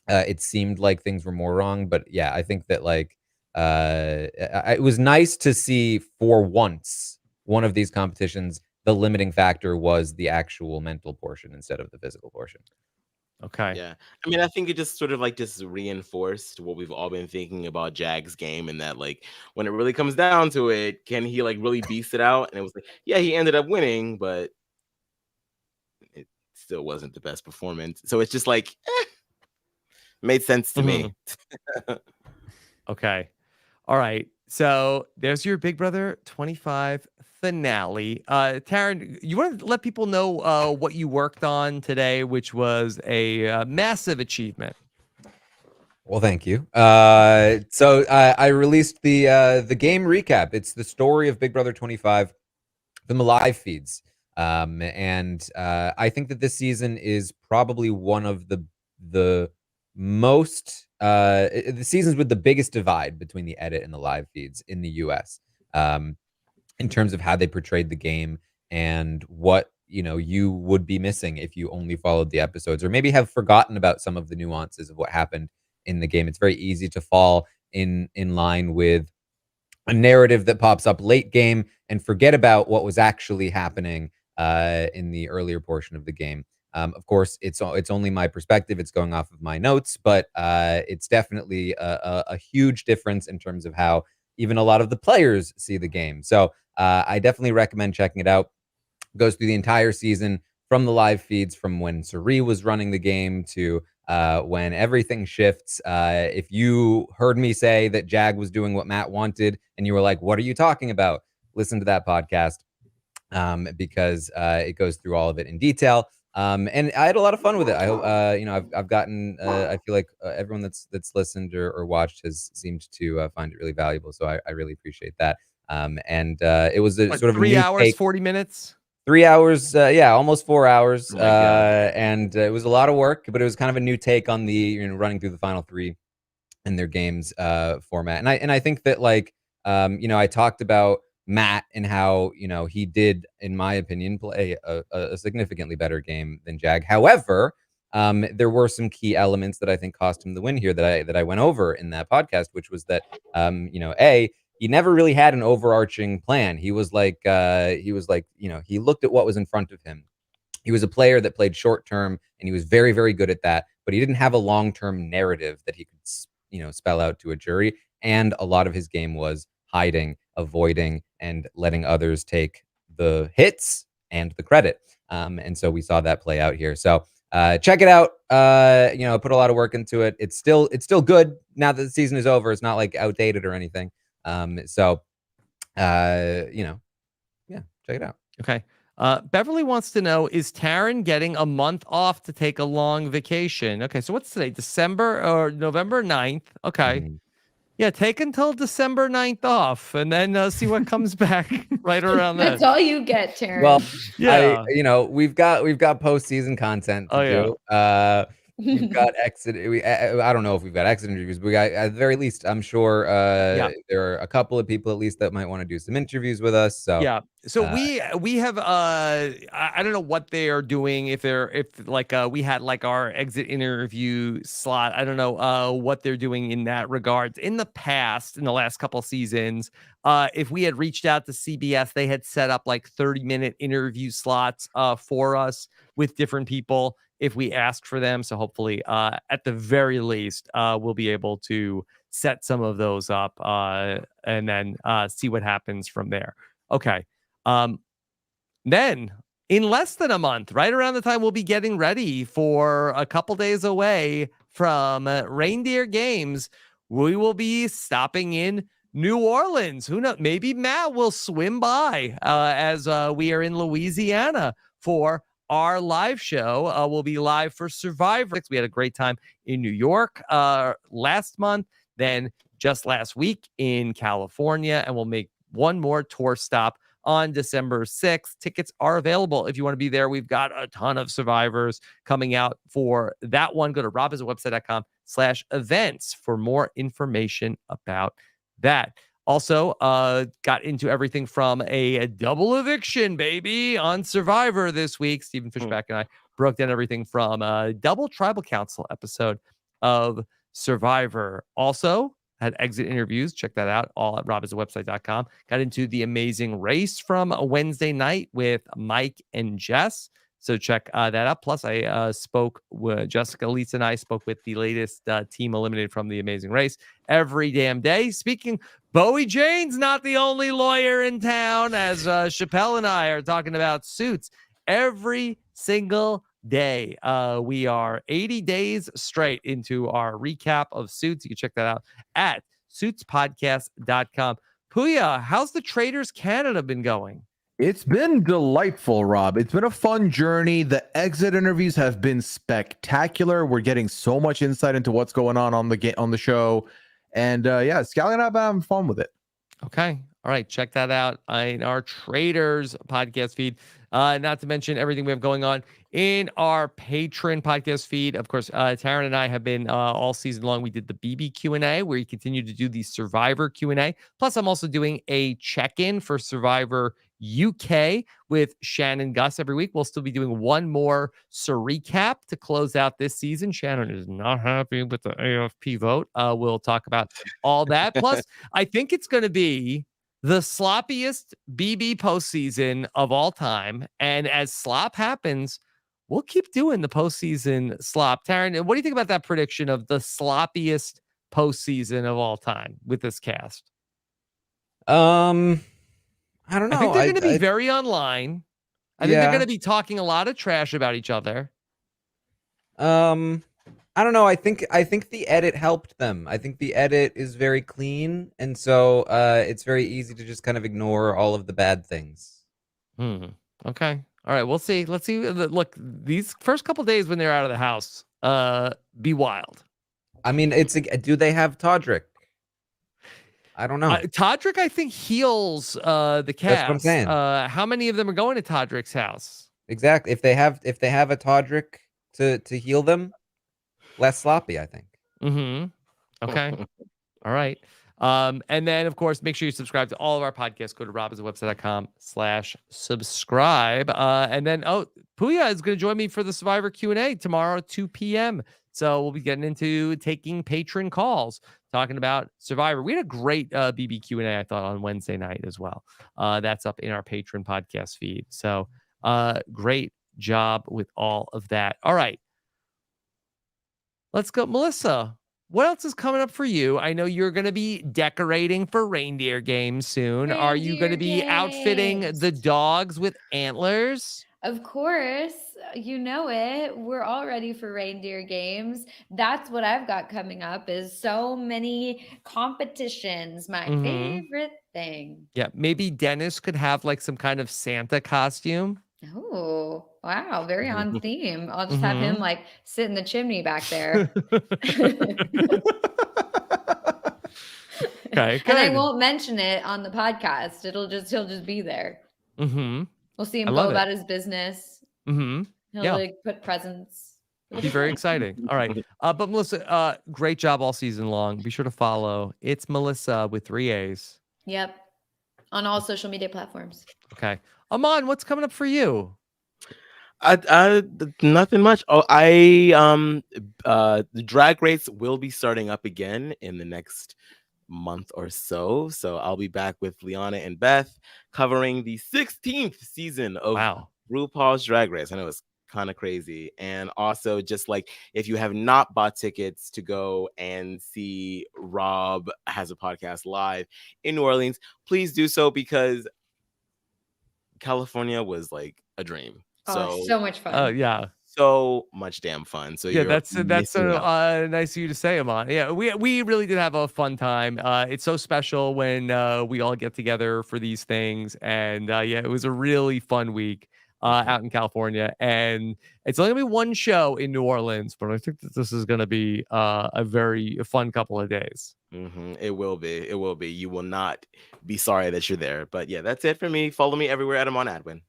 it seemed like things were more wrong, but yeah, I think that like it was nice to see for once one of these competitions, the limiting factor was the actual mental portion instead of the physical portion. Okay. Yeah. I mean, I think it just sort of like just reinforced what we've all been thinking about Jag's game, and that like when it really comes down to it, can he like really beast it out? And it was like, yeah, he ended up winning, but it still wasn't the best performance. So it's just like made sense to me. Okay. All right. So there's your Big Brother 25 finale. Taran, you want to let people know what you worked on today, which was a massive achievement. Well, thank you. So I released the game recap. It's the story of Big Brother 25 from the live feeds. And I think that this season is probably one of the most the seasons with the biggest divide between the edit and the live feeds in the US. In terms of how they portrayed the game and what you would be missing if you only followed the episodes, or maybe have forgotten about some of the nuances of what happened in the game. It's very easy to fall in line with a narrative that pops up late game and forget about what was actually happening in the earlier portion of the game. Of course, it's only my perspective. It's going off of my notes, but it's definitely a huge difference in terms of how even a lot of the players see the game. So I definitely recommend checking it out. It goes through the entire season, from the live feeds, from when Suri was running the game to when everything shifts. If you heard me say that Jag was doing what Matt wanted and you were like, what are you talking about? Listen to that podcast because it goes through all of it in detail. And I had a lot of fun with it. I hope, I've gotten, I feel like everyone that's listened or watched has seemed to find it really valuable. So I really appreciate that. And it was a sort of 3 hours, 40 minutes. 3 hours, yeah, almost 4 hours. And it was a lot of work, but it was kind of a new take on the running through the final 3 in their games format. And I think that like I talked about Matt and how he did, in my opinion, play a significantly better game than Jag. However, there were some key elements that I think cost him the win here that I went over in that podcast, which was that he never really had an overarching plan. He was like he looked at what was in front of him. He was a player that played short term, and he was very, very good at that. But he didn't have a long term narrative that he could spell out to a jury. And a lot of his game was hiding, avoiding, and letting others take the hits and the credit. And so we saw that play out here. So check it out. I put a lot of work into it. It's still good now that the season is over. It's not like outdated or anything. Yeah, check it out. Okay. Beverly wants to know, is Taran getting a month off to take a long vacation? Okay, so what's today? December or November 9th? Okay. Yeah, take until December 9th off and then see what comes back right around then. That's all you get, Taran. Well, yeah. we've got postseason content to do. We've got exit. I don't know if we've got exit interviews, but we got, at the very least, I'm sure there are a couple of people at least that might want to do some interviews with us. So yeah. So we have I don't know what they are doing, if we had like our exit interview slot. I don't know what they're doing in that regards. In the past, in the last couple seasons, if we had reached out to CBS, they had set up like 30-minute interview slots for us with different people if we asked for them. So hopefully at the very least we'll be able to set some of those up and then see what happens from there. Okay. Then in less than a month, right around the time we'll be getting ready for a couple days away from Reindeer Games, we will be stopping in New Orleans. Who knows? Maybe Matt will swim by as we are in Louisiana for our live show. We'll be live for Survivor. We had a great time in New York last month, then just last week in California, and we'll make one more tour stop on December 6th. Tickets are available if you want to be there. We've got a ton of survivors coming out for that one. Go to robhasawebsite.com/events for more information about that. Also, got into everything from a double eviction, baby, on Survivor this week. Stephen Fishback and I broke down everything from a double tribal council episode of Survivor. Also, had exit interviews. Check that out, all at robhasawebsite.com. Got into the amazing race from a Wednesday night with Mike and Jess. So check that out. Plus, I spoke with Jessica, Lisa, and I spoke with the latest team eliminated from the amazing race every damn day. Speaking, Bowie Jane's not the only lawyer in town, as Chappelle and I are talking about Suits every single day. We are 80 days straight into our recap of Suits. You can check that out at suitspodcast.com. Pooya, how's the Traders Canada been going? It's been delightful, Rob. It's been a fun journey. The exit interviews have been spectacular. We're getting so much insight into what's going on the show. And Scally and I have been having fun with it. Okay. All right. Check that out in our Traders podcast feed. Not to mention everything we have going on in our Patreon podcast feed. Of course, Taran and I have been all season long. We did the BB Q&A, where you continue to do the Survivor Q&A. Plus, I'm also doing a check-in for Survivor UK with Shannon Gus every week. We'll still be doing one more recap to close out this season. Shannon is not happy with the AFP vote. We'll talk about all that. Plus, I think it's going to be the sloppiest BB postseason of all time. And as slop happens, we'll keep doing the postseason slop. Taran, what do you think about that prediction of the sloppiest postseason of all time with this cast? I don't know. I think they're going to be very online. I think they're going to be talking a lot of trash about each other. I don't know. I think the edit helped them. I think the edit is very clean, and so it's very easy to just kind of ignore all of the bad things. Okay. All right. We'll see. Let's see. Look, these first couple days when they're out of the house, be wild. I mean, do they have Todrick? I don't know. Todrick, I think, heals the cast. That's what I'm saying. How many of them are going to Todrick's house? Exactly. If they have a Todrick to heal them, less sloppy, I think. Okay. All right. And then, of course, make sure you subscribe to all of our podcasts. Go to robhasawebsite.com/subscribe. And then, Pooya is going to join me for the Survivor Q&A tomorrow at 2 p.m. So we'll be getting into taking patron calls, talking about Survivor. We had a great BB Q&A, I thought, on Wednesday night as well. That's up in our patron podcast feed. So great job with all of that. All right. Let's go. Melissa, what else is coming up for you? I know you're going to be decorating for Reindeer Games soon. Are you going to be outfitting the dogs with antlers? Of course, you know it. We're all ready for Reindeer Games. That's what I've got coming up, is so many competitions. My favorite thing. Yeah, maybe Dennis could have like some kind of Santa costume. Oh, wow. Very on theme. I'll just have him like sit in the chimney back there. Okay, good. And I won't mention it on the podcast. He'll just be there. Mm-hmm. We'll see him go about his business. Mm-hmm. He'll like put presents. It'll be very exciting. All right. But Melissa, great job all season long. Be sure to follow. It's Melissa with 3 A's. Yep. On all social media platforms. Okay. Aman, what's coming up for you? Nothing much. Oh, the drag race will be starting up again in the next month or so. So I'll be back with Liana and Beth covering the 16th season of RuPaul's Drag Race. I know it's kind of crazy. And also, just like, if you have not bought tickets to go and see Rob has a podcast live in New Orleans, please do so, because California was like a dream. So much fun. Oh, yeah. So much damn fun. So yeah, that's nice of you to say, Aman. Yeah, we really did have a fun time. It's so special when we all get together for these things, and yeah, it was a really fun week out in California. And it's only gonna be one show in New Orleans, but I think that this is gonna be a very fun couple of days. It will be. It will be. You will not be sorry that you're there. But yeah, that's it for me. Follow me everywhere at Aman Adwin.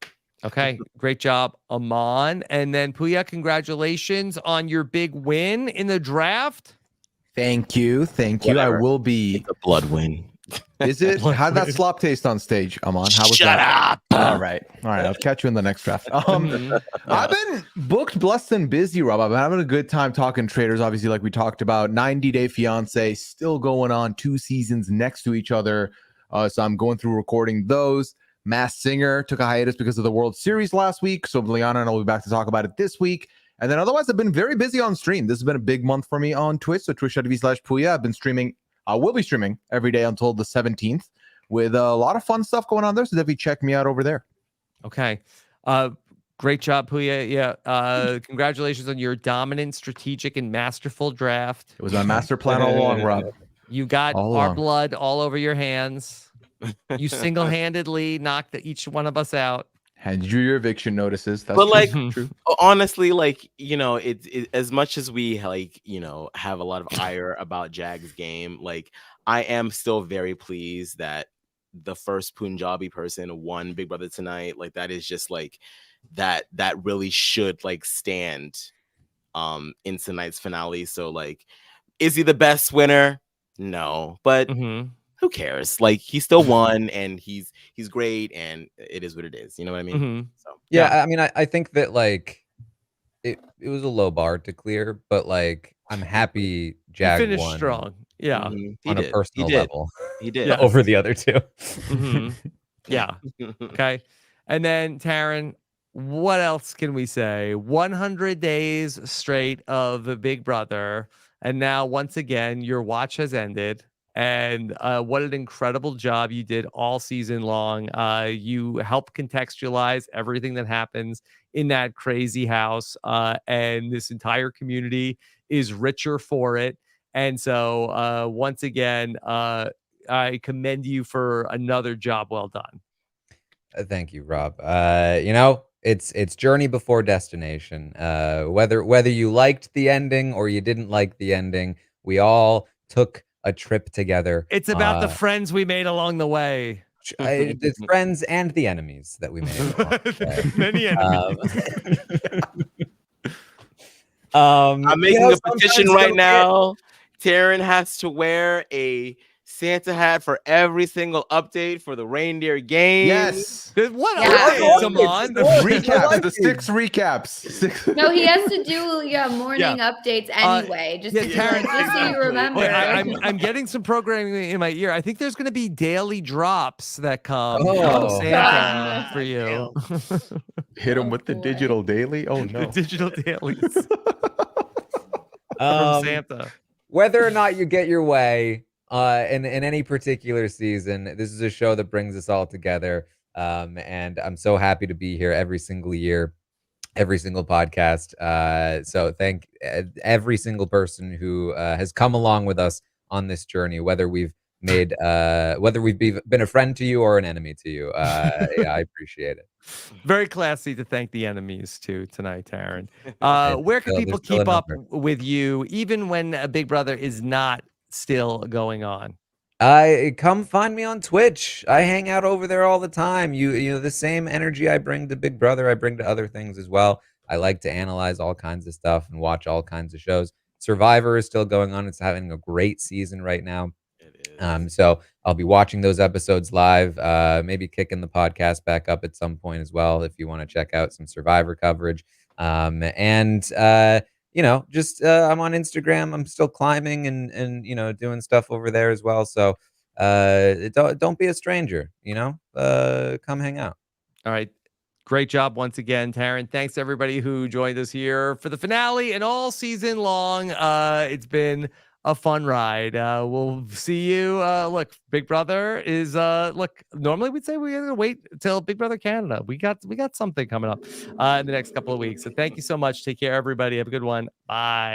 Okay, great job, Aman. And then Pooya, congratulations on your big win in the draft. Thank you. Whatever. I will be. It's a blood win. Is it? How'd that slop taste on stage, Aman? How was Shut that? up. All right. I'll catch you in the next draft. I've been booked, blessed, and busy, Rob. I've been having a good time talking traders. Obviously, like we talked about, 90 Day Fiance still going on, 2 seasons next to each other. So I'm going through recording those. Masked Singer took a hiatus because of the World Series last week. So Liana and I will be back to talk about it this week. And then otherwise, I've been very busy on stream. This has been a big month for me on Twitch. So twitch.tv/Pooya. I've been streaming. I will be streaming every day until the 17th with a lot of fun stuff going on there. So definitely check me out over there. Okay. Great job, Pooya. Yeah. Congratulations on your dominant, strategic, and masterful draft. It was my master plan all along, Rob. You got our blood all over your hands. You single-handedly knocked each one of us out. Handed you your eviction notices. That's but like, true. Honestly, like, you know, it as much as we like, you know, have a lot of ire about Jag's game, like, I am still very pleased that the first Punjabi person won Big Brother tonight. Like, that is just like that really should like stand in tonight's finale. So like, is he the best winner? No, but who cares? Like, he still won, and he's great, and it is what it is. You know what I mean? So yeah, I mean, I think that like it was a low bar to clear, but like I'm happy Jag finished won strong. Yeah, on a personal level. He did over the other two. Yeah. Okay. And then Taran, what else can we say? 100 days straight of the Big Brother, and now once again your watch has ended. And what an incredible job you did all season long. You helped contextualize everything that happens in that crazy house. And this entire community is richer for it. And so once again, I commend you for another job well done. Thank you, Rob. You know, it's journey before destination. Whether you liked the ending or you didn't like the ending, we all took a trip together. It's about the friends we made along the way. The friends and the enemies that we made. Many enemies. I'm making a petition right now. Taran has to wear a Santa hat for every single update for the reindeer game. Yes. What updates, Aman? The recaps, the 6 recaps. No, he has to do morning updates anyway. Just so you remember. I'm getting some programming in my ear. I think there's going to be daily drops that come from Santa for you. Hit him with the digital daily. Oh no, the digital dailies from Santa. Whether or not you get your way in any particular season, this is a show that brings us all together. And I'm so happy to be here every single year, every single podcast. So thank every single person who has come along with us on this journey, whether we've been a friend to you or an enemy to you. Yeah, I appreciate it. Very classy to thank the enemies too tonight, Taran. Where can people There's still a keep up number. with you, even when Big Brother is not still going on? Come find me on Twitch. I hang out over there all the time. You know, the same energy I bring to Big Brother, I bring to other things as well. I like to analyze all kinds of stuff and watch all kinds of shows. Survivor is still going on. It's having a great season right now. So I'll be watching those episodes live, maybe kicking the podcast back up at some point as well if you want to check out some Survivor coverage. You know, just I'm on Instagram. I'm still climbing and you know, doing stuff over there as well. So don't be a stranger, you know, come hang out. All right. Great job once again, Taran. Thanks to everybody who joined us here for the finale and all season long. It's been a fun ride. We'll see you. Look, Big Brother is look, normally we'd say we're gonna wait till Big Brother Canada. We got something coming up in the next couple of weeks. So thank you so much. Take care, everybody. Have a good one. Bye.